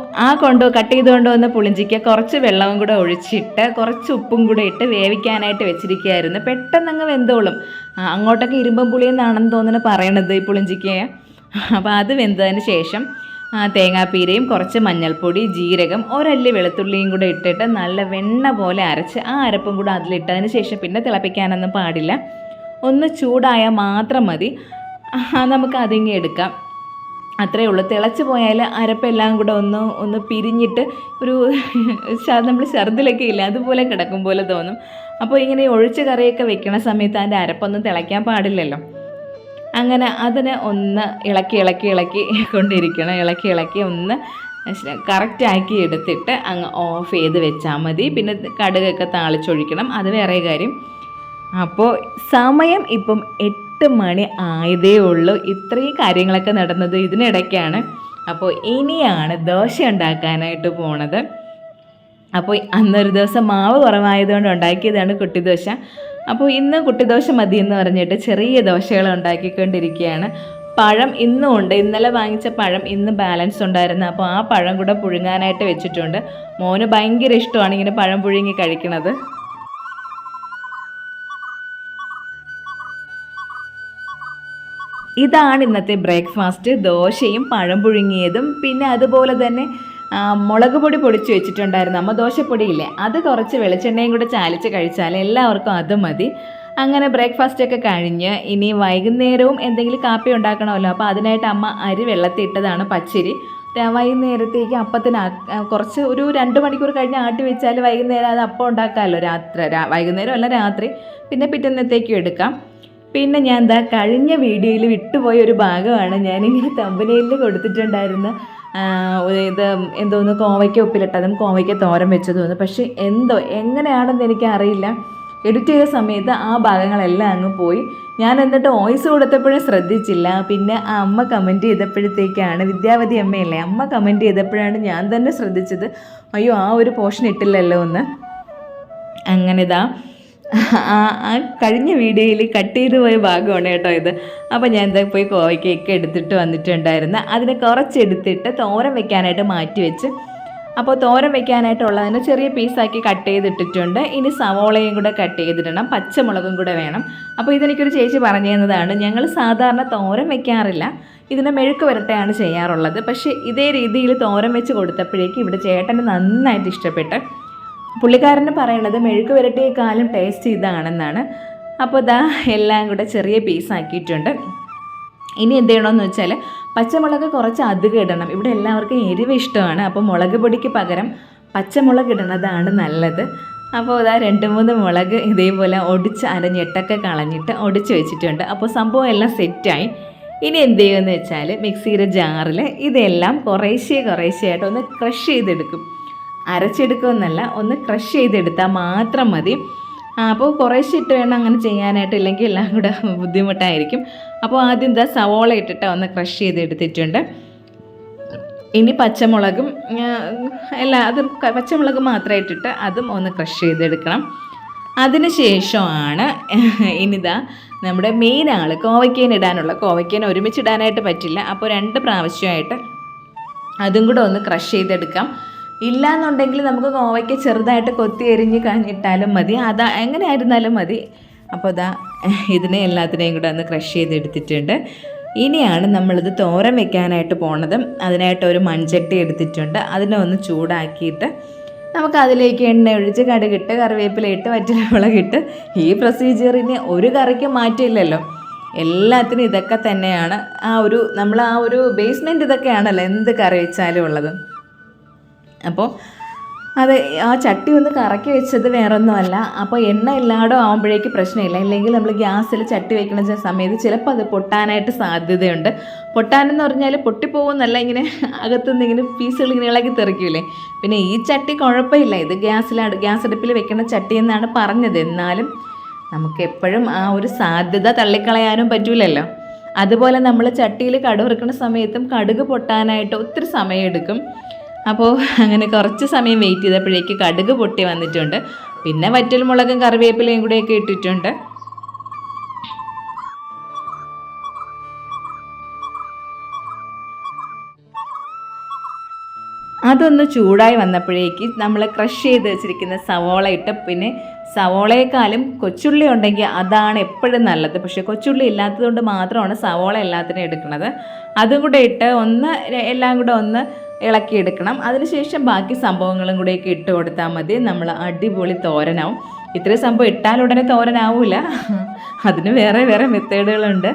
കട്ട് ചെയ്തുകൊണ്ട് വന്ന പുളിഞ്ചിക്ക് കുറച്ച് വെള്ളവും കൂടെ ഒഴിച്ചിട്ട് കുറച്ച് ഉപ്പും കൂടെ ഇട്ട് വേവിക്കാനായിട്ട് വെച്ചിരിക്കുകയായിരുന്നു. പെട്ടെന്ന് അങ്ങ് വെന്തോളും. അങ്ങോട്ടൊക്കെ ഇരുമ്പം പുളിയെന്നാണെന്ന് തോന്നുന്നു പറയണത് ഈ പുളിഞ്ചിക്ക്. അപ്പോൾ അത് വെന്തതിന് ശേഷം തേങ്ങാപ്പീരയും കുറച്ച് മഞ്ഞൾപ്പൊടി, ജീരകം, ഒരല്ലി വെളുത്തുള്ളിയും കൂടെ ഇട്ടിട്ട് നല്ല വെണ്ണ പോലെ അരച്ച് ആ അരപ്പും കൂടെ അതിലിട്ടതിന് ശേഷം പിന്നെ തിളപ്പിക്കാനൊന്നും പാടില്ല. ഒന്ന് ചൂടായാൽ മാത്രം മതി. നമുക്ക് അതിങ്ങി എടുക്കാം. അത്രയേ ഉള്ളൂ. തിളച്ച് പോയാൽ അരപ്പെല്ലാം കൂടെ ഒന്ന് പിരിഞ്ഞിട്ട് ഒരു നമ്മൾ ഛർദിലൊക്കെ ഇല്ല അതുപോലെ കിടക്കും പോലെ തോന്നും. അപ്പോൾ ഇങ്ങനെ ഒഴിച്ച് കറിയൊക്കെ വെക്കണ സമയത്ത് അതിൻ്റെ അരപ്പൊന്നും തിളയ്ക്കാൻ പാടില്ലല്ലോ. അങ്ങനെ അതിനെ ഒന്ന് ഇളക്കി കൊണ്ടിരിക്കണം. ഇളക്കി ഒന്ന് കറക്റ്റാക്കി എടുത്തിട്ട് അങ്ങ് ഓഫ് ചെയ്ത് വെച്ചാൽ മതി. പിന്നെ കടുകൊക്കെ താളിച്ചൊഴിക്കണം, അത് വേറെ കാര്യം. അപ്പോൾ സമയം ഇപ്പം 8 മണി ആയതേ ഉള്ളൂ. ഇത്രയും കാര്യങ്ങളൊക്കെ നടന്നത് ഇതിനിടയ്ക്കാണ്. അപ്പോൾ ഇനിയാണ് ദോശ ഉണ്ടാക്കാനായിട്ട് പോണത്. അപ്പോൾ അന്നൊരു ദിവസം മാവ് കുറവായതുകൊണ്ട് ഉണ്ടാക്കിയതാണ് കുട്ടിദോശ. അപ്പോൾ ഇന്ന് കുട്ടിദോശ മതി എന്ന് പറഞ്ഞിട്ട് ചെറിയ ദോശകൾ ഉണ്ടാക്കിക്കൊണ്ടിരിക്കുകയാണ്. പഴം ഇന്നും ഉണ്ട്. ഇന്നലെ വാങ്ങിച്ച പഴം ഇന്ന് ബാലൻസ് ഉണ്ടായിരുന്നു. അപ്പോൾ ആ പഴം കൂടെ പുഴുങ്ങാനായിട്ട് വെച്ചിട്ടുണ്ട്. മോന് ഭയങ്കര ഇഷ്ടമാണ് ഇങ്ങനെ പഴം പുഴുങ്ങി കഴിക്കുന്നത്. ഇതാണ് ഇന്നത്തെ ബ്രേക്ക്ഫാസ്റ്റ്. ദോശയും പഴം പുഴുങ്ങിയതും പിന്നെ അതുപോലെ തന്നെ മുളക് പൊടി പൊടിച്ച് വെച്ചിട്ടുണ്ടായിരുന്നു. അമ്മ ദോശപ്പൊടിയില്ലേ, അത് കുറച്ച് വെളിച്ചെണ്ണയും കൂടെ ചാലിച്ച് കഴിച്ചാൽ എല്ലാവർക്കും അത് മതി. അങ്ങനെ ബ്രേക്ക്ഫാസ്റ്റൊക്കെ കഴിഞ്ഞ് ഇനി വൈകുന്നേരവും എന്തെങ്കിലും കാപ്പി ഉണ്ടാക്കണമല്ലോ. അപ്പോൾ അതിനായിട്ട് അമ്മ അരി വെള്ളത്തിൽ ഇട്ടതാണ്, പച്ചരി. വൈകുന്നേരത്തേക്ക് അപ്പത്തിന് കുറച്ച് ഒരു 2 മണിക്കൂർ കഴിഞ്ഞ് ആട്ടി വെച്ചാൽ വൈകുന്നേരം അത് അപ്പം ഉണ്ടാക്കാമല്ലോ. വൈകുന്നേരം അല്ല, രാത്രി. പിന്നെ പിറ്റന്നത്തേക്കും എടുക്കാം. പിന്നെ ഞാൻ കഴിഞ്ഞ വീഡിയോയിൽ വിട്ടുപോയ ഒരു ഭാഗമാണ് ഞാനിങ്ങനെ തമ്പനയിൽ കൊടുത്തിട്ടുണ്ടായിരുന്ന. ഇത് എന്തോന്ന് കോവയ്ക്ക ഉപ്പിലിട്ടതും കോവയ്ക്ക തോരൻ വെച്ചതും. പക്ഷേ എങ്ങനെയാണെന്ന് എനിക്കറിയില്ല. എഡിറ്റ് ചെയ്ത സമയത്ത് ആ ഭാഗങ്ങളെല്ലാം അങ്ങ് പോയി. ഞാൻ എന്നിട്ട് വോയിസ് കൊടുത്തപ്പോഴും ശ്രദ്ധിച്ചില്ല. പിന്നെ ആ അമ്മ കമൻറ്റ് ചെയ്തപ്പോഴത്തേക്കാണ്, വിദ്യാവതി അമ്മയല്ലേ, അമ്മ കമൻറ്റ് ചെയ്തപ്പോഴാണ് ഞാൻ തന്നെ ശ്രദ്ധിച്ചത്. അയ്യോ, ആ ഒരു പോർഷൻ ഇട്ടില്ലല്ലോ എന്ന്. അങ്ങനെ ആ കഴിഞ്ഞ വീഡിയോയിൽ കട്ട് ചെയ്ത് പോയ ഭാഗമാണ് കേട്ടോ ഇത്. അപ്പോൾ ഞാൻ പോയി കോവയ്ക്കൊക്കെ എടുത്തിട്ട് വന്നിട്ടുണ്ടായിരുന്നു. അതിനെ കുറച്ചെടുത്തിട്ട് തോരൻ വെക്കാനായിട്ട് മാറ്റി വെച്ച്. അപ്പോൾ തോരൻ വെക്കാനായിട്ടുള്ളതിന് ചെറിയ പീസാക്കി കട്ട് ചെയ്തിട്ടിട്ടുണ്ട്. ഇനി സവോളയും കൂടെ കട്ട് ചെയ്തിടണം, പച്ചമുളകും കൂടെ വേണം. അപ്പോൾ ഇതെനിക്കൊരു ചേച്ചി പറഞ്ഞു തന്നതാണ്. ഞങ്ങൾ സാധാരണ തോരൻ വെക്കാറില്ല, ഇതിനെ മെഴുക്ക് വരട്ടയാണ് ചെയ്യാറുള്ളത്. പക്ഷേ ഇതേ രീതിയിൽ തോരൻ വെച്ച് കൊടുത്തപ്പോഴേക്കും ഇവിടെ ചേട്ടന് നന്നായിട്ട് ഇഷ്ടപ്പെട്ട്. പുള്ളിക്കാരന് പറയണത് മെഴുക്ക് വരട്ടിയേക്കാളും ടേസ്റ്റ് ഇതാണെന്നാണ്. അപ്പോൾ എല്ലാം കൂടെ ചെറിയ പീസാക്കിയിട്ടുണ്ട്. ഇനി എന്ത് ചെയ്യണമെന്ന് വെച്ചാൽ പച്ചമുളക് കുറച്ച് അധികം ഇടണം. ഇവിടെ എല്ലാവർക്കും എരിവ് ഇഷ്ടമാണ്. അപ്പോൾ മുളക് പൊടിക്ക് പകരം പച്ചമുളക് ഇടുന്നതാണ് നല്ലത്. അപ്പോൾ 2-3 മുളക് ഇതേപോലെ ഒടിച്ച് അരഞ്ഞിട്ടൊക്കെ കളഞ്ഞിട്ട് ഒടിച്ച് വെച്ചിട്ടുണ്ട്. അപ്പോൾ സംഭവം എല്ലാം സെറ്റായി. ഇനി എന്ത് ചെയ്യുമെന്ന് വെച്ചാൽ മിക്സിയുടെ ജാറിൽ ഇതെല്ലാം കുറേശ്ശെയായിട്ട് ഒന്ന് ക്രഷ് ചെയ്തെടുക്കും. അരച്ചെടുക്കുമെന്നല്ല, ഒന്ന് ക്രഷ് ചെയ്തെടുത്താൽ മാത്രം മതി. അപ്പോൾ കുറേശ്ശെ ഇട്ട് വേണം അങ്ങനെ ചെയ്യാനായിട്ട്, ഇല്ലെങ്കിൽ എല്ലാം കൂടെ ബുദ്ധിമുട്ടായിരിക്കും. അപ്പോൾ ആദ്യം സവോള ഇട്ടിട്ട് ഒന്ന് ക്രഷ് ചെയ്തെടുത്തിട്ടുണ്ട്. ഇനി പച്ചമുളകും അതും പച്ചമുളക് മാത്രം ഇട്ടിട്ട് അതും ഒന്ന് ക്രഷ് ചെയ്തെടുക്കണം. അതിന് ശേഷമാണ് നമ്മുടെ മെയിൻ ആൾ കോവയ്ക്കേന് ഇടാനുള്ള. കോവയ്ക്കേന് ഒരുമിച്ചിടാനായിട്ട് പറ്റില്ല. അപ്പോൾ 2 പ്രാവശ്യമായിട്ട് അതും കൂടെ ഒന്ന് ക്രഷ് ചെയ്തെടുക്കാം. ഇല്ലയെന്നുണ്ടെങ്കിൽ നമുക്ക് കോവയ്ക്ക് ചെറുതായിട്ട് കൊത്തി എരിഞ്ഞ് കഴിഞ്ഞിട്ടാലും മതി, എങ്ങനെ ആയിരുന്നാലും മതി. അപ്പോൾ ഇതിനെ എല്ലാത്തിനെയും കൂടെ ഒന്ന് ക്രഷ് ചെയ്തെടുത്തിട്ടുണ്ട്. ഇനിയാണ് നമ്മളിത് തോരൻ വെക്കാനായിട്ട് പോണത്. അതിനായിട്ട് ഒരു മൺചട്ടി എടുത്തിട്ടുണ്ട്. അതിനെ ഒന്ന് ചൂടാക്കിയിട്ട് നമുക്ക് അതിലേക്ക് എണ്ണ ഒഴിച്ച് കടുകിട്ട് കറിവേപ്പിലയിട്ട് വറ്റൽമുളകിട്ട് ഈ പ്രൊസീജിയറിന് ഒരു കറിക്ക് മാറ്റില്ലല്ലോ. എല്ലാത്തിനും ഇതൊക്കെ തന്നെയാണ്. നമ്മൾ ആ ഒരു ബേസ്മെൻറ്റ് ഇതൊക്കെയാണല്ലോ എന്ത് കറി വെച്ചാലും ഉള്ളത്. അപ്പോൾ ആ ചട്ടി ഒന്ന് കറക്കി വെച്ചത് വേറൊന്നുമല്ല. അപ്പോൾ എണ്ണ എല്ലായിടും ആകുമ്പോഴേക്ക് പ്രശ്നമില്ല. ഇല്ലെങ്കിൽ നമ്മൾ ഗ്യാസിൽ ചട്ടി വയ്ക്കുന്ന സമയത്ത് ചിലപ്പോൾ അത് പൊട്ടാനായിട്ട് സാധ്യതയുണ്ട്. പൊട്ടാനെന്ന് പറഞ്ഞാൽ പൊട്ടിപ്പോകുന്നല്ല, ഇങ്ങനെ അകത്തുനിന്ന് ഇങ്ങനെ പീസുകൾ ഇങ്ങനെ ഇളകി തെറിക്കില്ലേ. പിന്നെ ഈ ചട്ടി കുഴപ്പമില്ല, ഇത് ഗ്യാസ് അടുപ്പിൽ വെക്കുന്ന ചട്ടി എന്നാണ് പറഞ്ഞത്. എന്നാലും നമുക്ക് എപ്പോഴും ആ ഒരു സാധ്യത തള്ളിക്കളയാനും പറ്റൂലല്ലോ. അതുപോലെ നമ്മൾ ചട്ടിയിൽ കടുക് വറുക്കുന്ന സമയത്തും കടുക് പൊട്ടാനായിട്ട് ഒത്തിരി സമയമെടുക്കും. അപ്പോൾ അങ്ങനെ കുറച്ച് സമയം വെയിറ്റ് ചെയ്തപ്പോഴേക്ക് കടുക് പൊട്ടി വന്നിട്ടുണ്ട്. പിന്നെ വറ്റൽമുളകും കറിവേപ്പിലയും കൂടെയൊക്കെ ഇട്ടിട്ടുണ്ട്. അതൊന്ന് ചൂടായി വന്നപ്പോഴേക്ക് നമ്മൾ ക്രഷ് ചെയ്ത് വെച്ചിരിക്കുന്ന സവോള ഇട്ട്, പിന്നെ സവോളയെക്കാളും കൊച്ചുള്ളി ഉണ്ടെങ്കിൽ അതാണ് എപ്പോഴും നല്ലത്. പക്ഷേ കൊച്ചുള്ളി ഇല്ലാത്തതുകൊണ്ട് മാത്രമാണ് സവോള എല്ലാത്തിനും എടുക്കുന്നത്. അതും കൂടെ ഇട്ട് എല്ലാം കൂടെ ഒന്ന് ഇളക്കിയെടുക്കണം. അതിനുശേഷം ബാക്കി സംഭവങ്ങളും കൂടെയൊക്കെ ഇട്ട് കൊടുത്താൽ മതി. നമ്മൾ അടിപൊളി തോരനാവും. ഇത്രയും സംഭവം ഇട്ടാൽ ഉടനെ തോരനാവില്ല, അതിന് വേറെ വേറെ മെത്തേഡുകളുണ്ട്.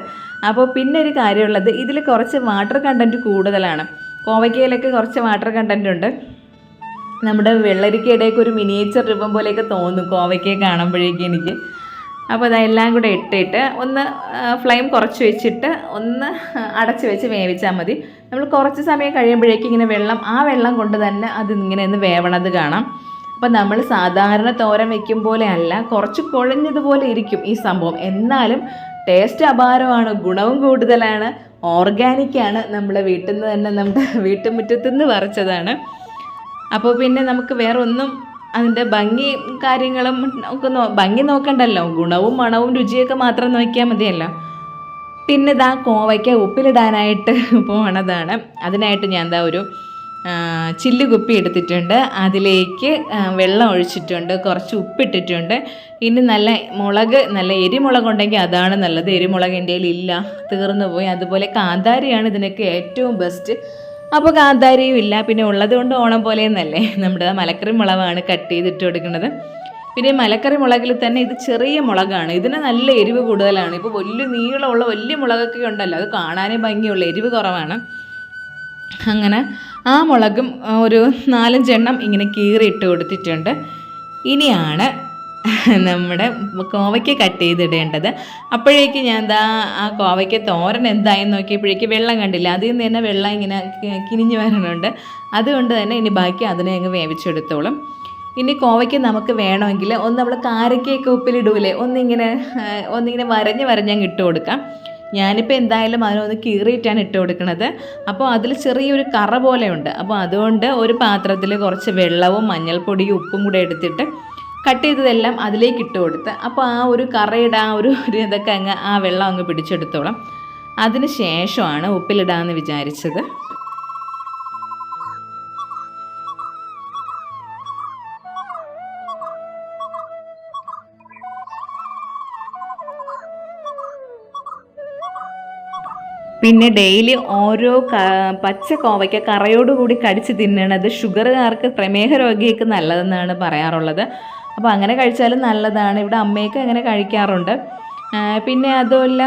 അപ്പോൾ പിന്നെ ഒരു കാര്യമുള്ളത്, ഇതിൽ കുറച്ച് വാട്ടർ കണ്ടൻറ്റ് കൂടുതലാണ്. കോവയ്ക്കയിലൊക്കെ കുറച്ച് വാട്ടർ കണ്ടൻറ്റ് ഉണ്ട്. നമ്മുടെ വെള്ളരിക്കയുടെയൊക്കെ ഒരു മിനിയേച്ചർ രൂപം പോലെയൊക്കെ തോന്നും കോവയ്ക്കയെ കാണുമ്പോഴേക്കും എനിക്ക്. അപ്പോൾ അതെല്ലാം കൂടെ ഇട്ടിട്ട് ഒന്ന് ഫ്ലെയിം കുറച്ച് വെച്ചിട്ട് ഒന്ന് അടച്ച് വെച്ച് വേവിച്ചാൽ മതി. നമ്മൾ കുറച്ച് സമയം കഴിയുമ്പോഴേക്കും ഇങ്ങനെ ആ വെള്ളം കൊണ്ട് തന്നെ അത് ഇങ്ങനെ ഒന്ന് വേവണത് കാണാം. അപ്പോൾ നമ്മൾ സാധാരണ തോരൻ വയ്ക്കും പോലെ അല്ല, കുറച്ച് കുഴഞ്ഞതുപോലെ ഇരിക്കും ഈ സംഭവം. എന്നാലും ടേസ്റ്റ് അപാരമാണ്, ഗുണവും കൂടുതലാണ്, ഓർഗാനിക്കാണ്. നമ്മുടെ വീട്ടിൽ നിന്ന് തന്നെ, നമ്മുടെ വീട്ടുമുറ്റത്തു നിന്ന് പറിച്ചതാണ്. അപ്പോൾ പിന്നെ നമുക്ക് വേറെ ഒന്നും അതിൻ്റെ ഭംഗി കാര്യങ്ങളും ഒക്കെ ഭംഗി നോക്കണ്ടല്ലോ, ഗുണവും മണവും രുചിയൊക്കെ മാത്രം നോക്കിയാൽ മതിയല്ലോ. പിന്നെ ഇതാ കോവയ്ക്ക ഉപ്പിലിടാനായിട്ട് പോണതാണ്. അതിനായിട്ട് ഞാൻ ഒരു ചില്ല് കുപ്പി എടുത്തിട്ടുണ്ട്. അതിലേക്ക് വെള്ളം ഒഴിച്ചിട്ടുണ്ട്, കുറച്ച് ഉപ്പിട്ടിട്ടുണ്ട്. ഇനി നല്ല എരിമുളക് ഉണ്ടെങ്കിൽ അതാണ് നല്ലത്. എരിമുളക് എൻ്റെ കയ്യിൽ ഇല്ല, തീർന്നു പോയി. അതുപോലെ കാന്താരിയാണ് ഇതിനൊക്കെ ഏറ്റവും ബെസ്റ്റ്. അപ്പോൾ കാന്താരിയും ഇല്ല, പിന്നെ ഉള്ളത് കൊണ്ട് ഓണം പോലെയെന്നല്ലേ, നമ്മുടെ മലക്കറി മുളകാണ് കട്ട് ചെയ്തിട്ട് കൊടുക്കുന്നത്. പിന്നെ മലക്കറി മുളകിൽ തന്നെ ഇത് ചെറിയ മുളകാണ്, ഇതിന് നല്ല എരിവ് കൂടുതലാണ്. ഇപ്പോൾ വലിയ നീളമുള്ള വലിയ മുളകൊക്കെ ഉണ്ടല്ലോ, അത് കാണാനേ ഭംഗിയുള്ള, എരിവ് കുറവാണ്. അങ്ങനെ ആ മുളകും ഒരു 4-5 എണ്ണം ഇങ്ങനെ കീറിയിട്ട് കൊടുത്തിട്ടുണ്ട്. ഇനിയാണ് നമ്മുടെ കോവയ്ക്ക് കട്ട് ചെയ്തിടേണ്ടത്. അപ്പോഴേക്ക് ഞാൻ ആ കോവയ്ക്ക് തോരൻ എന്തായെന്ന് നോക്കിയപ്പോഴേക്ക് വെള്ളം കണ്ടില്ല, അതിൽ നിന്ന് തന്നെ വെള്ളം ഇങ്ങനെ കിനിഞ്ഞ് വരണുണ്ട്. അതുകൊണ്ട് തന്നെ ഇനി ബാക്കി അതിനെ അങ്ങ് വേവിച്ചെടുത്തോളും. ഇനി കോവയ്ക്ക് നമുക്ക് വേണമെങ്കിൽ നമ്മൾ കാരക്കയൊക്കെ ഉപ്പിലിടൂലേ, ഒന്നിങ്ങനെ വരഞ്ഞങ്ങ് ഇട്ട് കൊടുക്കാം. ഞാനിപ്പോൾ എന്തായാലും അതിനൊന്ന് കീറിയിട്ടാണ് ഇട്ട് കൊടുക്കുന്നത്. അപ്പോൾ അതിൽ ചെറിയൊരു കറ പോലെയുണ്ട്. അപ്പോൾ അതുകൊണ്ട് ഒരു പാത്രത്തിൽ കുറച്ച് വെള്ളവും മഞ്ഞൾപ്പൊടിയും ഉപ്പും കൂടെ എടുത്തിട്ട് കട്ട് ചെയ്തതെല്ലാം അതിലേക്ക് ഇട്ട് കൊടുത്ത്, അപ്പോൾ ആ ഒരു കറയുടെ ആ ഒരു ഇതൊക്കെ ആ വെള്ളം അങ്ങ് പിടിച്ചെടുത്തോളാം. അതിന് ശേഷമാണ് ഉപ്പിലിടാമെന്ന് വിചാരിച്ചത്. പിന്നെ ഡെയിലി ഓരോ പച്ച കോവയ്ക്ക കറയോടുകൂടി കടിച്ച് തിന്നണത് ഷുഗറുകാർക്ക്, പ്രമേഹ രോഗികൾക്ക് നല്ലതെന്നാണ് പറയാറുള്ളത്. അപ്പോൾ അങ്ങനെ കഴിച്ചാലും നല്ലതാണ്. ഇവിടെ അമ്മയൊക്കെ അങ്ങനെ കഴിക്കാറുണ്ട്. പിന്നെ അതുമല്ല,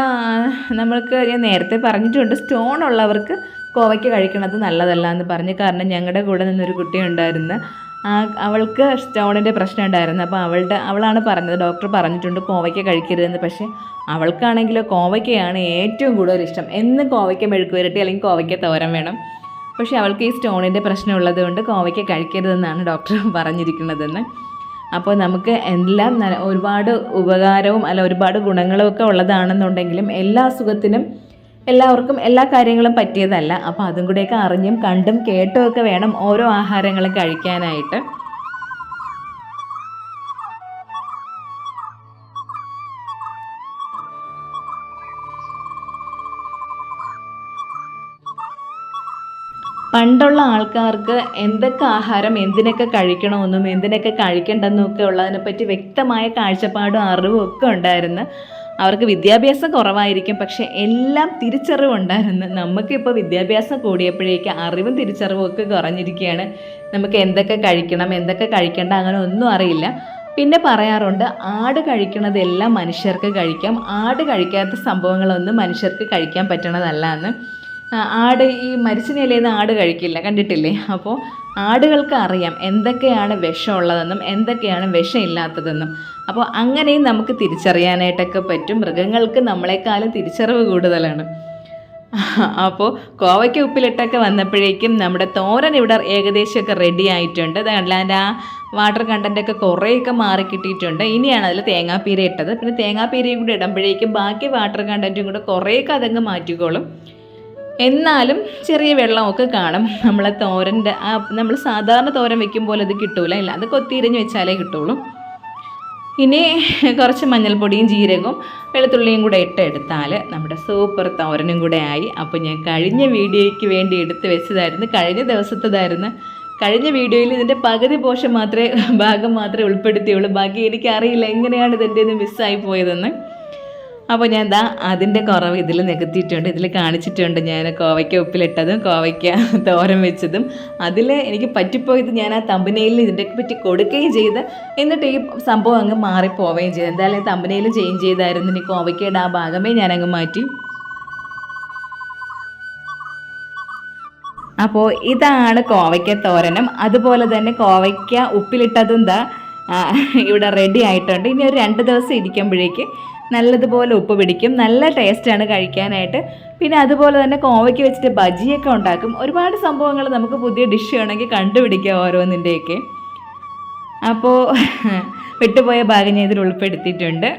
നമ്മൾക്ക് ഞാൻ നേരത്തെ പറഞ്ഞിട്ടുണ്ട്, സ്റ്റോൺ ഉള്ളവർക്ക് കോവയ്ക്ക കഴിക്കണത് നല്ലതല്ല എന്ന് പറഞ്ഞ്. കാരണം ഞങ്ങളുടെ കൂടെ നിന്നൊരു കുട്ടി ഉണ്ടായിരുന്നു, അവൾക്ക് സ്റ്റോണിൻ്റെ പ്രശ്നം ഉണ്ടായിരുന്നു. അപ്പോൾ അവളാണ് പറഞ്ഞത്, ഡോക്ടർ പറഞ്ഞിട്ടുണ്ട് കോവയ്ക്ക കഴിക്കരുതെന്ന്. പക്ഷേ അവൾക്കാണെങ്കിലോ കോവയ്ക്കയാണ് ഏറ്റവും കൂടുതൽ ഇഷ്ടം. എന്ന് കോവയ്ക്ക മെഴുക്ക് വരട്ടി അല്ലെങ്കിൽ കോവയ്ക്ക തോരൻ വേണം. പക്ഷേ അവൾക്ക് ഈ സ്റ്റോണിൻ്റെ പ്രശ്നം ഉള്ളത് കൊണ്ട് കോവയ്ക്ക കഴിക്കരുതെന്നാണ് ഡോക്ടർ പറഞ്ഞിരിക്കുന്നതെന്ന്. അപ്പോൾ നമുക്ക് എല്ലാം ഒരുപാട് ഉപകാരവും ഒരുപാട് ഗുണങ്ങളും ഒക്കെ ഉള്ളതാണെന്നുണ്ടെങ്കിലും എല്ലാ അസുഖത്തിനും എല്ലാവർക്കും എല്ലാ കാര്യങ്ങളും പറ്റിയതല്ല. അപ്പോൾ അതും കൂടെയൊക്കെ അറിഞ്ഞും കണ്ടും കേട്ടും ഒക്കെ വേണം ഓരോ ആഹാരങ്ങളും കഴിക്കാനായിട്ട്. പണ്ടുള്ള ആൾക്കാർക്ക് എന്തൊക്കെ ആഹാരം എന്തിനൊക്കെ കഴിക്കണമെന്നും എന്തിനൊക്കെ കഴിക്കണ്ടെന്നും ഒക്കെ ഉള്ളതിനെപ്പറ്റി വ്യക്തമായ കാഴ്ചപ്പാടും അറിവും ഒക്കെ ഉണ്ടായിരുന്നു. അവർക്ക് വിദ്യാഭ്യാസം കുറവായിരിക്കും, പക്ഷെ എല്ലാം തിരിച്ചറിവുണ്ടായിരുന്നു. നമുക്കിപ്പോൾ വിദ്യാഭ്യാസം കൂടിയപ്പോഴേക്ക് അറിവും തിരിച്ചറിവും ഒക്കെ കുറഞ്ഞിരിക്കുകയാണ്. നമുക്ക് എന്തൊക്കെ കഴിക്കണം എന്തൊക്കെ കഴിക്കേണ്ട അങ്ങനെ ഒന്നും അറിയില്ല. പിന്നെ പറയാറുണ്ട്, ആട് കഴിക്കണതെല്ലാം മനുഷ്യർക്ക് കഴിക്കാം, ആട് കഴിക്കാത്ത സംഭവങ്ങളൊന്നും മനുഷ്യർക്ക് കഴിക്കാൻ പറ്റണതല്ല എന്ന്. ആട് ഈ മരിച്ച നിലയിൽ നിന്ന് ആട് കഴിക്കില്ല, കണ്ടിട്ടില്ലേ? അപ്പോൾ ആടുകൾക്ക് അറിയാം എന്തൊക്കെയാണ് വിഷമുള്ളതെന്നും എന്തൊക്കെയാണ് വിഷമില്ലാത്തതെന്നും. അപ്പോൾ അങ്ങനെയും നമുക്ക് തിരിച്ചറിയാനായിട്ടൊക്കെ പറ്റും. മൃഗങ്ങൾക്ക് നമ്മളെക്കാളും തിരിച്ചറിവ് കൂടുതലാണ്. അപ്പോൾ കോവയ്ക്ക ഉപ്പിലിട്ടൊക്കെ വന്നപ്പോഴേക്കും നമ്മുടെ തോരൻ ഇവിടെ ഏകദേശമൊക്കെ റെഡി ആയിട്ടുണ്ട്. അല്ലാണ്ട് വാട്ടർ കണ്ടൻറ്റൊക്കെ കുറേയൊക്കെ മാറി കിട്ടിയിട്ടുണ്ട്. ഇനിയാണ് അതിൽ തേങ്ങാപ്പീര ഇട്ടത്. പിന്നെ തേങ്ങാപ്പീരയും കൂടി ഇടുമ്പോഴേക്കും ബാക്കി വാട്ടർ കണ്ടൻറ്റും കൂടെ കുറേയൊക്കെ അതങ്ങ് മാറ്റിക്കോളും. എന്നാലും ചെറിയ വെള്ളമൊക്കെ കാണും. നമ്മളെ തോരൻ്റെ നമ്മൾ സാധാരണ തോരൻ വെക്കും പോലെ അത് കിട്ടൂല, ഇല്ല അത് കൊത്തിരിഞ്ഞ് വെച്ചാലേ കിട്ടുള്ളൂ. ഇനി കുറച്ച് മഞ്ഞൾപ്പൊടിയും ജീരകവും വെളുത്തുള്ളിയും കൂടെ എടുത്താൽ നമ്മുടെ സൂപ്പർ തോരനും കൂടെ ആയി. അപ്പോൾ ഞാൻ കഴിഞ്ഞ വീഡിയോയ്ക്ക് വേണ്ടി എടുത്ത് വെച്ചതായിരുന്നു, കഴിഞ്ഞ ദിവസത്തേതായിരുന്നു. കഴിഞ്ഞ വീഡിയോയിൽ ഇതിൻ്റെ പകുതി ഭാഗം മാത്രമേ ഉൾപ്പെടുത്തിയുള്ളൂ. ബാക്കി എനിക്കറിയില്ല എങ്ങനെയാണ് ഇതിൻ്റെ ഒന്ന് മിസ്സായി പോയതെന്ന്. അപ്പോൾ ഞാൻ അതിൻ്റെ കുറവ് ഇതിൽ നികത്തിയിട്ടുണ്ട്. ഇതിൽ കാണിച്ചിട്ടുണ്ട് ഞാൻ കോവയ്ക്ക ഉപ്പിലിട്ടതും കോവയ്ക്ക തോരൻ വെച്ചതും. അതിൽ എനിക്ക് പറ്റിപ്പോയത് ഞാൻ ആ തമ്പനയിലിൽ ഇതിൻ്റെ പറ്റി കൊടുക്കുകയും ചെയ്ത്, എന്നിട്ട് ഈ സംഭവം അങ്ങ് മാറിപ്പോവുകയും ചെയ്തു. എന്തായാലും തമ്പനയിലും ചേഞ്ച് ചെയ്തായിരുന്നു. ഇനി കോവയ്ക്കയുടെ ആ ഭാഗമേ ഞാനങ്ങ് മാറ്റി. അപ്പോൾ ഇതാണ് കോവയ്ക്ക തോരനും. അതുപോലെ തന്നെ കോവയ്ക്ക ഉപ്പിലിട്ടതും ഇവിടെ റെഡി ആയിട്ടുണ്ട്. ഇനി ഒരു 2 ദിവസം ഇരിക്കുമ്പോഴേക്ക് നല്ലതുപോലെ ഉപ്പ് പിടിക്കും. നല്ല ടേസ്റ്റാണ് കഴിക്കാനായിട്ട്. പിന്നെ അതുപോലെ തന്നെ കോവയ്ക്ക് വെച്ചിട്ട് ബജിയൊക്കെ ഉണ്ടാക്കും. ഒരുപാട് സംഭവങ്ങൾ നമുക്ക് പുതിയ ഡിഷ് വേണമെങ്കിൽ കണ്ടുപിടിക്കാം ഓരോന്നിൻ്റെയൊക്കെ. അപ്പോൾ വിട്ടുപോയ ഭാഗം ഞാൻ ഇതിൽ ഉൾപ്പെടുത്തിയിട്ടുണ്ട്.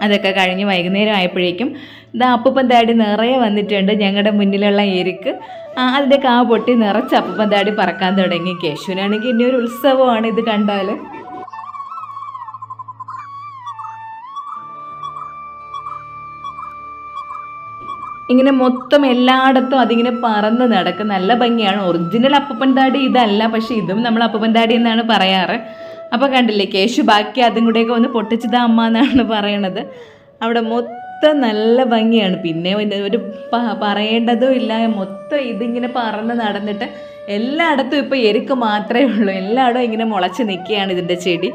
അതൊക്കെ കഴിഞ്ഞ് വൈകുന്നേരം ആയപ്പോഴേക്കും അപ്പൂപ്പൻ താടി നിറയെ വന്നിട്ടുണ്ട്. ഞങ്ങളുടെ മുന്നിലുള്ള എരിക്ക് അതിൻ്റെ കാ പൊട്ടി നിറച്ച് അപ്പൂപ്പൻ താടി പറക്കാൻ തുടങ്ങി. കേശുവിനാണെങ്കിൽ ഇനി ഒരു ഉത്സവമാണ് ഇത് കണ്ടാൽ. ഇങ്ങനെ മൊത്തം എല്ലായിടത്തും അതിങ്ങനെ പറന്ന് നടക്കും. നല്ല ഭംഗിയാണ്. ഒറിജിനൽ അപ്പൂപ്പൻ താടി ഇതല്ല, പക്ഷെ ഇതും നമ്മൾ അപ്പൂപ്പൻ താടി എന്നാണ് പറയാറ്. അപ്പോൾ കണ്ടില്ലേ, കേശു ബാക്കി അതും കൂടെയൊക്കെ ഒന്ന് പൊട്ടിച്ചതാ അമ്മ എന്നാണ് പറയണത്. അവിടെ മൊത്തം നല്ല ഭംഗിയാണ്. പിന്നെ ഒരു പറയേണ്ടതും ഇല്ല, മൊത്തം ഇതിങ്ങനെ പറന്ന് നടന്നിട്ട് എല്ലായിടത്തും ഇപ്പോൾ എരുക്ക് മാത്രമേ ഉള്ളൂ. എല്ലായിടവും ഇങ്ങനെ മുളച്ച് നിൽക്കുകയാണ് ഇതിൻ്റെ ചെടി.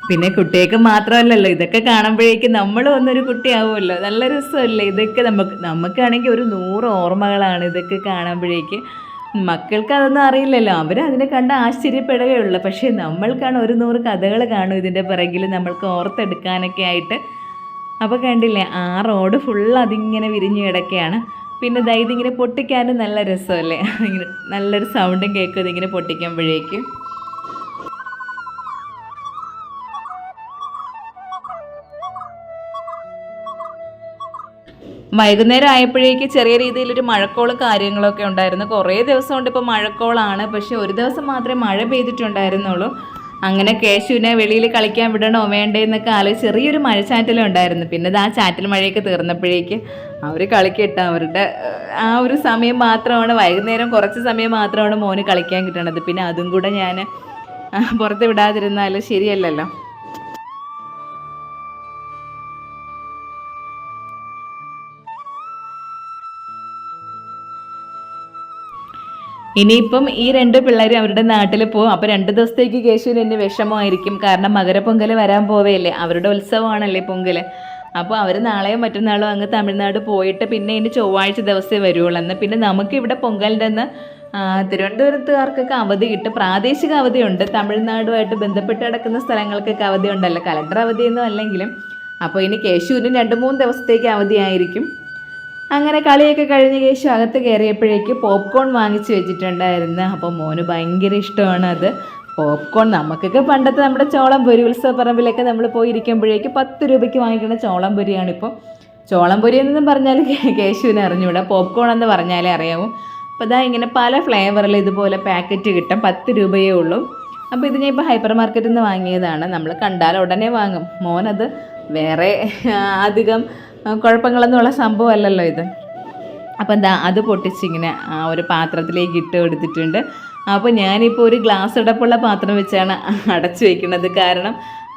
പിന്നെ കുട്ടികൾക്ക് മാത്രമല്ലല്ലോ, ഇതൊക്കെ കാണുമ്പോഴേക്കും നമ്മളും ഒന്നൊരു കുട്ടിയാവുമല്ലോ. നല്ല രസമല്ലേ ഇതൊക്കെ. നമുക്കാണെങ്കിൽ ഒരു 100 ഓർമ്മകളാണ് ഇതൊക്കെ കാണുമ്പോഴേക്ക്. മക്കൾക്ക് അതൊന്നും അറിയില്ലല്ലോ, അവരതിനെ കണ്ട് ആശ്ചര്യപ്പെടുകയുള്ളൂ. പക്ഷേ നമ്മൾക്കാണ് ഒരു 100 കഥകൾ കാണും ഇതിൻ്റെ പിറകിൽ നമ്മൾക്ക് ഓർത്തെടുക്കാനൊക്കെ ആയിട്ട്. അപ്പോൾ കണ്ടില്ലേ, ആ റോഡ് ഫുൾ അതിങ്ങനെ വിരിഞ്ഞു കിടക്കുകയാണ്. പിന്നെ ഇതിങ്ങനെ പൊട്ടിക്കാനും നല്ല രസമല്ലേ, ഇങ്ങനെ നല്ലൊരു സൗണ്ടും കേൾക്കും ഇതിങ്ങനെ പൊട്ടിക്കുമ്പോഴേക്കും. വൈകുന്നേരം ആയപ്പോഴേക്ക് ചെറിയ രീതിയിലൊരു മഴക്കോളും കാര്യങ്ങളൊക്കെ ഉണ്ടായിരുന്നു. കുറേ ദിവസം കൊണ്ട് ഇപ്പോൾ മഴക്കോളാണ്, പക്ഷേ ഒരു ദിവസം മാത്രമേ മഴ പെയ്തിട്ടുണ്ടായിരുന്നുള്ളൂ. അങ്ങനെ കേശുവിനെ വെളിയിൽ കളിക്കാൻ വിടണോ വേണ്ടേ എന്നൊക്കെ ചെറിയൊരു മഴച്ചാറ്റലും ഉണ്ടായിരുന്നു. പിന്നെ ആ ചാറ്റൽ മഴയൊക്കെ തീർന്നപ്പോഴേക്ക് അവർ കളിക്കട്ടെ. അവരുടെ ആ ഒരു സമയം മാത്രമാണ്, വൈകുന്നേരം കുറച്ച് സമയം മാത്രമാണ് മോന് കളിക്കാൻ കിട്ടണത്. പിന്നെ അതും കൂടെ ഞാൻ പുറത്ത് വിടാതിരുന്നാൽ ശരിയല്ലല്ലോ. ഇനിയിപ്പം ഈ 2 പിള്ളേരും അവരുടെ നാട്ടിൽ പോകും. അപ്പോൾ 2 ദിവസത്തേക്ക് കേശുവിന് എന്നെ വിഷമമായിരിക്കും. കാരണം മകരപ്പൊങ്കൽ വരാൻ പോവേയല്ലേ, അവരുടെ ഉത്സവമാണല്ലേ പൊങ്കൽ. അപ്പോൾ അവർ നാളെയോ മറ്റന്നാളോ അങ്ങ് തമിഴ്നാട് പോയിട്ട് പിന്നെ ഇനി ചൊവ്വാഴ്ച ദിവസമേ വരുള്ളൂ. എന്നാൽ പിന്നെ നമുക്കിവിടെ പൊങ്കലിൻ്റെ അന്ന് തിരുവനന്തപുരത്തുകാർക്കൊക്കെ അവധി കിട്ടും. പ്രാദേശിക അവധിയുണ്ട്. തമിഴ്നാടുമായിട്ട് ബന്ധപ്പെട്ട് കിടക്കുന്ന സ്ഥലങ്ങൾക്കൊക്കെ അവധി ഉണ്ടല്ലോ, കലണ്ടർ അവധിയൊന്നും അല്ലെങ്കിലും. അപ്പോൾ ഇനി കേശുവിന് 2-3 ദിവസത്തേക്ക് അവധിയായിരിക്കും. അങ്ങനെ കളിയൊക്കെ കഴിഞ്ഞ് കേശു അകത്ത് കയറിയപ്പോഴേക്ക് പോപ്കോൺ വാങ്ങിച്ച് വെച്ചിട്ടുണ്ടായിരുന്നു. അപ്പോൾ മോന് ഭയങ്കര ഇഷ്ടമാണ് അത്. പോപ്കോൺ നമുക്കൊക്കെ പണ്ടത്തെ നമ്മുടെ ചോളംപൊരി ഉത്സവപ്പറമ്പിലൊക്കെ നമ്മൾ പോയിരിക്കുമ്പോഴേക്ക് 10 രൂപയ്ക്ക് വാങ്ങിക്കുന്ന ചോളംപൊരിയാണിപ്പോൾ. ചോളംപൊരി എന്നും പറഞ്ഞാൽ കേശുവിനെ അറിഞ്ഞൂടാ, പോപ്കോൺ എന്ന് പറഞ്ഞാലേ അറിയാവൂ. അപ്പോൾ ഇങ്ങനെ പല ഫ്ലേവറിൽ ഇതുപോലെ പാക്കറ്റ് കിട്ടും. 10 രൂപയേ ഉള്ളൂ. അപ്പോൾ ഇത് ഞാൻ ഇപ്പോൾ ഹൈപ്പർ മാർക്കറ്റിൽ നിന്ന് വാങ്ങിയതാണ്. നമ്മൾ കണ്ടാൽ ഉടനെ വാങ്ങും. മോനത് വേറെ അധികം കുഴപ്പങ്ങളൊന്നുമുള്ള സംഭവമല്ലല്ലോ ഇത്. അപ്പം അത് പൊട്ടിച്ചിങ്ങനെ ഒരു പാത്രത്തിലേക്ക് ഇട്ട് കൊടുത്തിട്ടുണ്ട്. അപ്പോൾ ഞാനിപ്പോൾ ഒരു ഗ്ലാസ് അടപ്പുള്ള പാത്രം വെച്ചാണ് അടച്ചു വയ്ക്കുന്നത്. കാരണം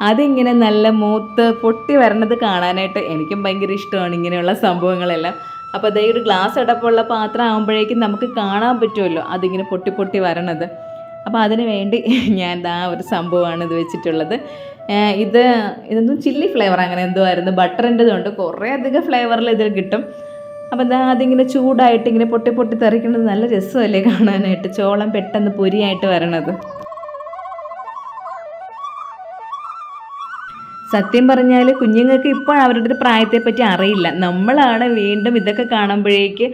അതിങ്ങനെ നല്ല മൂത്ത് പൊട്ടി വരണത് കാണാനായിട്ട് എനിക്കും ഭയങ്കര ഇഷ്ടമാണ് ഇങ്ങനെയുള്ള സംഭവങ്ങളെല്ലാം. അപ്പോൾ ഒരു ഗ്ലാസ് അടപ്പുള്ള പാത്രം ആകുമ്പോഴേക്കും നമുക്ക് കാണാൻ പറ്റുമല്ലോ അതിങ്ങനെ പൊട്ടി പൊട്ടി വരണത്. അപ്പോൾ അതിന് വേണ്ടി ഞാൻ ഒരു സംഭവമാണ് ഇത് വെച്ചിട്ടുള്ളത്. ഇതൊന്നും ചില്ലി ഫ്ലേവർ അങ്ങനെ എന്തോ ആയിരുന്നു, ബട്ടറിൻ്റെതുണ്ട്. കുറേ അധികം ഫ്ലേവറിൽ ഇതിൽ കിട്ടും. അപ്പം അതിങ്ങനെ ചൂടായിട്ട് ഇങ്ങനെ പൊട്ടി പൊട്ടി തെറിക്കുന്നത് നല്ല രസമല്ലേ കാണാനായിട്ട്, ചോളം പെട്ടെന്ന് പൊരിയായിട്ട് വരണത്. സത്യം പറഞ്ഞാൽ കുഞ്ഞുങ്ങൾക്ക് ഇപ്പോൾ അവരുടെ ഒരു പ്രായത്തെപ്പറ്റി അറിയില്ല. നമ്മളാണ് വീണ്ടും ഇതൊക്കെ കാണുമ്പോഴേക്ക്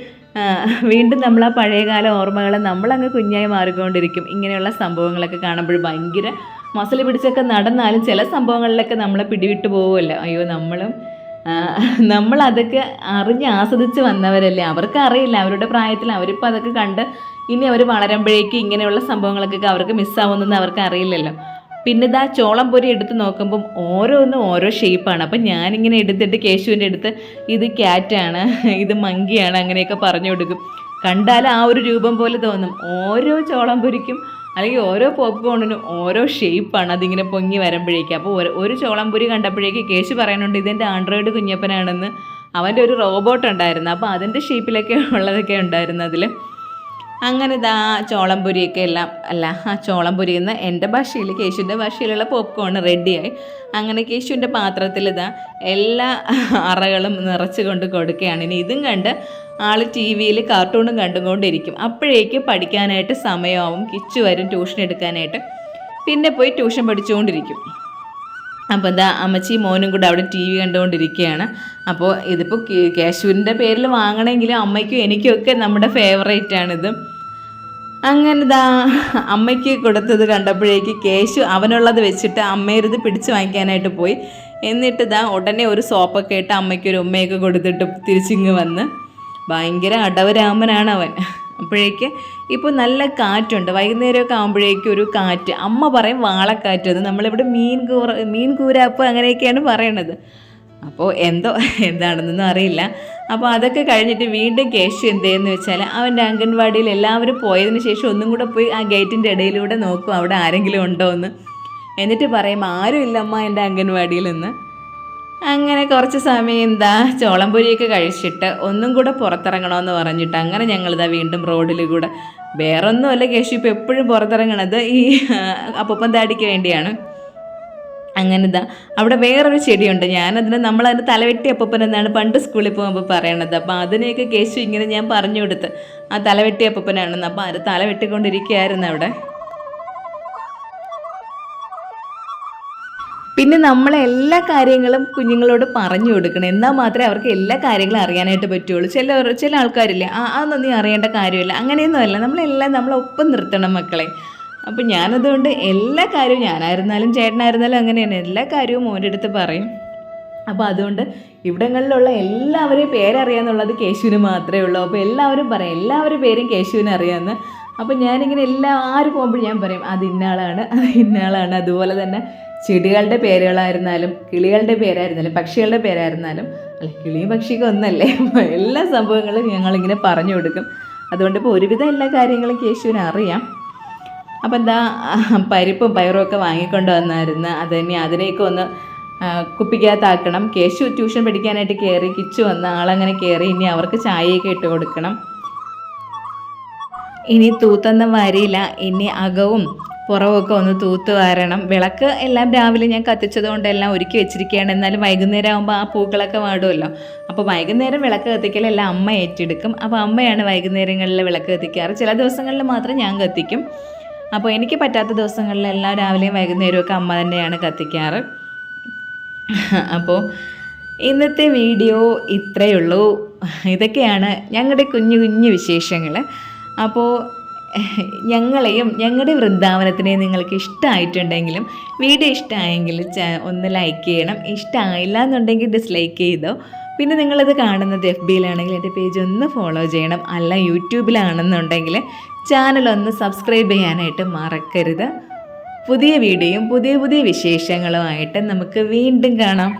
വീണ്ടും നമ്മൾ ആ പഴയകാല ഓർമ്മകൾ നമ്മളങ്ങ് കുഞ്ഞായി മാറിക്കൊണ്ടിരിക്കും. ഇങ്ങനെയുള്ള സംഭവങ്ങളൊക്കെ കാണുമ്പോൾ ഭയങ്കര മസിൽ പിടിച്ചൊക്കെ നടന്നാലും ചില സംഭവങ്ങളിലൊക്കെ നമ്മളെ പിടിവിട്ട് പോകുമല്ലോ. അയ്യോ നമ്മളതൊക്കെ അറിഞ്ഞ് ആസ്വദിച്ച് വന്നവരല്ലേ, അവർക്ക് അറിയില്ല. അവരുടെ പ്രായത്തിൽ അവരിപ്പോൾ അതൊക്കെ കണ്ട് ഇനി അവർ വളരുമ്പോഴേക്ക് ഇങ്ങനെയുള്ള സംഭവങ്ങളൊക്കെ അവർക്ക് മിസ്സാവുമെന്ന് അവർക്ക് അറിയില്ലല്ലോ. പിന്നെ ഇതാ ചോളം പൊരി എടുത്ത് നോക്കുമ്പം ഓരോന്നും ഓരോ ഷേപ്പാണ്. അപ്പം ഞാനിങ്ങനെ എടുത്തിട്ട് കേശുവിൻ്റെ അടുത്ത് ഇത് ക്യാറ്റാണ്, ഇത് മങ്കിയാണ്, അങ്ങനെയൊക്കെ പറഞ്ഞു കൊടുക്കും. കണ്ടാൽ ആ ഒരു രൂപം പോലെ തോന്നും. ഓരോ ചോളം പൊരിക്കും അല്ലെങ്കിൽ ഓരോ പോപ്കോണിനും ഓരോ ഷേപ്പാണ് അതിങ്ങനെ പൊങ്ങി വരുമ്പോഴേക്ക്. അപ്പോൾ ഒരു ചോളം പൊരി കണ്ടപ്പോഴേക്ക് കേശു പറയുന്നുണ്ട് ഇതെൻ്റെ ആൻഡ്രോയിഡ് കുഞ്ഞപ്പനാണെന്ന്. അവൻ്റെ ഒരു റോബോട്ട് ഉണ്ടായിരുന്നു, അപ്പോൾ അതിൻ്റെ ഷേപ്പിലൊക്കെ ഉള്ളതൊക്കെ ഉണ്ടായിരുന്നു അതിൽ. അങ്ങനെ ഇതാ ചോളംപൊരിയൊക്കെ എല്ലാം ആ ചോളംപൊരിയിൽ നിന്ന് എൻ്റെ ഭാഷയിൽ കേശുവിൻ്റെ ഭാഷയിലുള്ള പോപ്കോൺ റെഡിയായി. അങ്ങനെ കേശുവിൻ്റെ പാത്രത്തിൽ ഇതാ എല്ലാ അറകളും നിറച്ച് കൊണ്ട് കൊടുക്കുകയാണ്. ഇനി ഇതും കണ്ട് ആൾ ടി വിയിൽ കാർട്ടൂണും കണ്ടുകൊണ്ടിരിക്കും. അപ്പോഴേക്ക് പഠിക്കാനായിട്ട് സമയമാവും. കിച്ചു വരും ട്യൂഷൻ എടുക്കാനായിട്ട്. പിന്നെ പോയി ട്യൂഷൻ പഠിച്ചുകൊണ്ടിരിക്കും. അപ്പോൾ എന്താ അമ്മച്ചി മോനും കൂടെ അവിടെ ടി വി കണ്ടുകൊണ്ടിരിക്കുകയാണ്. അപ്പോൾ ഇതിപ്പോൾ കേശുവിൻ്റെ പേരിൽ വാങ്ങണമെങ്കിലും അമ്മയ്ക്കും എനിക്കുമൊക്കെ നമ്മുടെ ഫേവറേറ്റാണിത്. അങ്ങനെ ഇതാ അമ്മയ്ക്ക് കൊടുത്തത് കണ്ടപ്പോഴേക്ക് കേശു അവനുള്ളത് വെച്ചിട്ട് അമ്മയിരുത് പിടിച്ച് വാങ്ങിക്കാനായിട്ട് പോയി. എന്നിട്ട് ഇതാ ഉടനെ ഒരു സോപ്പൊക്കെ ഇട്ട് അമ്മയ്ക്കൊരു ഉമ്മയൊക്കെ കൊടുത്തിട്ട് തിരിച്ചിങ്ങ് വന്ന് ഭയങ്കര അടവരാമനാണ് അവൻ. അപ്പോഴേക്ക് ഇപ്പോൾ നല്ല കാറ്റുണ്ട്. വൈകുന്നേരമൊക്കെ ആകുമ്പോഴേക്കും ഒരു കാറ്റ്, അമ്മ പറയും വാളക്കാറ്റ്. അത് നമ്മളിവിടെ മീൻ കൂരാപ്പ് അങ്ങനെയൊക്കെയാണ് പറയണത്. അപ്പോൾ എന്താണെന്നൊന്നും അറിയില്ല. അപ്പോൾ അതൊക്കെ കഴിഞ്ഞിട്ട് വീണ്ടും കേശു എന്തെന്ന് വെച്ചാൽ അവൻ്റെ അംഗൻവാടിയിൽ എല്ലാവരും പോയതിന് ശേഷം ഒന്നും കൂടെ പോയി ആ ഗേറ്റിൻ്റെ ഇടയിലൂടെ നോക്കും അവിടെ ആരെങ്കിലും ഉണ്ടോ എന്ന്. എന്നിട്ട് പറയും ആരും ഇല്ലമ്മ എൻ്റെ അംഗൻവാടിയിൽ നിന്ന്. അങ്ങനെ കുറച്ച് സമയം എന്താ ചോളംപൊരിയൊക്കെ കഴിച്ചിട്ട് ഒന്നും കൂടെ പുറത്തിറങ്ങണമെന്ന് പറഞ്ഞിട്ട് അങ്ങനെ ഞങ്ങളിതാ വീണ്ടും റോഡിൽ കൂടെ. വേറൊന്നുമല്ല കേശു ഇപ്പോൾ എപ്പോഴും പുറത്തിറങ്ങണത് ഈ അപ്പൂപ്പൻ താടിക്ക് വേണ്ടിയാണ്. അങ്ങനെ ഇതാ അവിടെ വേറൊരു ചെടിയുണ്ട്. നമ്മളതിന് തലവെട്ടി അപ്പൂപ്പൻ എന്നാണ് പണ്ട് സ്കൂളിൽ പോകുമ്പോൾ പറയണത്. അപ്പോൾ അതിനെയൊക്കെ കേശു ഇങ്ങനെ ഞാൻ പറഞ്ഞു കൊടുത്ത് ആ തലവെട്ടി അപ്പൂപ്പനാണെന്ന്. അപ്പോൾ അത് തലവെട്ടിക്കൊണ്ടിരിക്കുകയായിരുന്നു അവിടെ. പിന്നെ നമ്മളെ എല്ലാ കാര്യങ്ങളും കുഞ്ഞുങ്ങളോട് പറഞ്ഞു കൊടുക്കണം, എന്നാൽ മാത്രമേ അവർക്ക് എല്ലാ കാര്യങ്ങളും അറിയാനായിട്ട് പറ്റുള്ളൂ. ചില ആൾക്കാരില്ലേ അതൊന്നും നീ അറിയേണ്ട കാര്യമില്ല, അങ്ങനെയൊന്നുമല്ല. നമ്മളൊപ്പം നിർത്തണം മക്കളെ. അപ്പം ഞാനതുകൊണ്ട് എല്ലാ കാര്യവും, ഞാനായിരുന്നാലും ചേട്ടനായിരുന്നാലും അങ്ങനെയാണ്, എല്ലാ കാര്യവും മോൻ്റെ അടുത്ത് പറയും. അപ്പോൾ അതുകൊണ്ട് ഇവിടങ്ങളിലുള്ള എല്ലാവരെയും പേരറിയാമെന്നുള്ളത് കേശുവിന് മാത്രമേ ഉള്ളൂ. അപ്പോൾ എല്ലാവരും പറയും എല്ലാവരും പേരും കേശുവിന് അറിയാമെന്ന്. അപ്പോൾ ഞാനിങ്ങനെ ആര് പോകുമ്പോൾ ഞാൻ പറയും അത് ഇന്നയാളാണ്. അതുപോലെ തന്നെ ചെടികളുടെ പേരുകളായിരുന്നാലും കിളികളുടെ പേരായിരുന്നാലും പക്ഷികളുടെ പേരായിരുന്നാലും, അല്ല കിളിയും പക്ഷിയൊക്കെ ഒന്നല്ലേ, എല്ലാ സംഭവങ്ങളും ഞങ്ങളിങ്ങനെ പറഞ്ഞു കൊടുക്കും. അതുകൊണ്ട് ഇപ്പോൾ ഒരുവിധം എല്ലാ കാര്യങ്ങളും കേശുവിന് അറിയാം. അപ്പോൾ എന്താ പരിപ്പും പയറും ഒക്കെ വാങ്ങിക്കൊണ്ട് വന്നായിരുന്നു. അതിനെയൊക്കെ ഒന്ന് കുപ്പിക്കകത്താക്കണം. കേശു ട്യൂഷൻ പഠിക്കാനായിട്ട് കയറി, കിച്ചു വന്ന ആളങ്ങനെ കയറി. ഇനി അവർക്ക് ചായയൊക്കെ ഇട്ട് കൊടുക്കണം. ഇനി തൂത്തൊന്നും വരില്ല, ഇനി അകവും പുറമൊക്കെ ഒന്ന് തൂത്ത് വാരണം. വിളക്ക് എല്ലാം രാവിലെ ഞാൻ കത്തിച്ചത് കൊണ്ട് എല്ലാം ഒരുക്കി വെച്ചിരിക്കുകയാണ്. എന്നാലും വൈകുന്നേരം ആകുമ്പോൾ ആ പൂക്കളൊക്കെ വാടുമല്ലോ. അപ്പോൾ വൈകുന്നേരം വിളക്ക് കത്തിക്കലെല്ലാം അമ്മ ഏറ്റെടുക്കും. അപ്പോൾ അമ്മയാണ് വൈകുന്നേരങ്ങളിൽ വിളക്ക് കത്തിക്കാറ്. ചില ദിവസങ്ങളിൽ മാത്രം ഞാൻ കത്തിക്കും. അപ്പോൾ എനിക്ക് പറ്റാത്ത ദിവസങ്ങളിലെല്ലാം രാവിലെയും വൈകുന്നേരമൊക്കെ അമ്മ തന്നെയാണ് കത്തിക്കാറ്. അപ്പോൾ ഇന്നത്തെ വീഡിയോ ഇത്രയേ ഉള്ളൂ. ഇതൊക്കെയാണ് ഞങ്ങളുടെ കുഞ്ഞു കുഞ്ഞു വിശേഷങ്ങൾ. അപ്പോൾ ഞങ്ങളെയും ഞങ്ങളുടെ വൃന്ദാവനത്തിനെയും നിങ്ങൾക്ക് ഇഷ്ടമായിട്ടുണ്ടെങ്കിലും വീഡിയോ ഇഷ്ടമായെങ്കിൽ ഒന്ന് ലൈക്ക് ചെയ്യണം. ഇഷ്ടമായില്ല എന്നുണ്ടെങ്കിൽ ഡിസ്ലൈക്ക് ചെയ്തോ. പിന്നെ നിങ്ങളിത് കാണുന്നത് FBയിലാണെങ്കിൽ എൻ്റെ പേജ് ഒന്ന് ഫോളോ ചെയ്യണം. അല്ല യൂട്യൂബിലാണെന്നുണ്ടെങ്കിൽ ചാനലൊന്ന് സബ്സ്ക്രൈബ് ചെയ്യാനായിട്ട് മറക്കരുത്. പുതിയ വീഡിയോയും പുതിയ വിശേഷങ്ങളുമായിട്ട് നമുക്ക് വീണ്ടും കാണാം.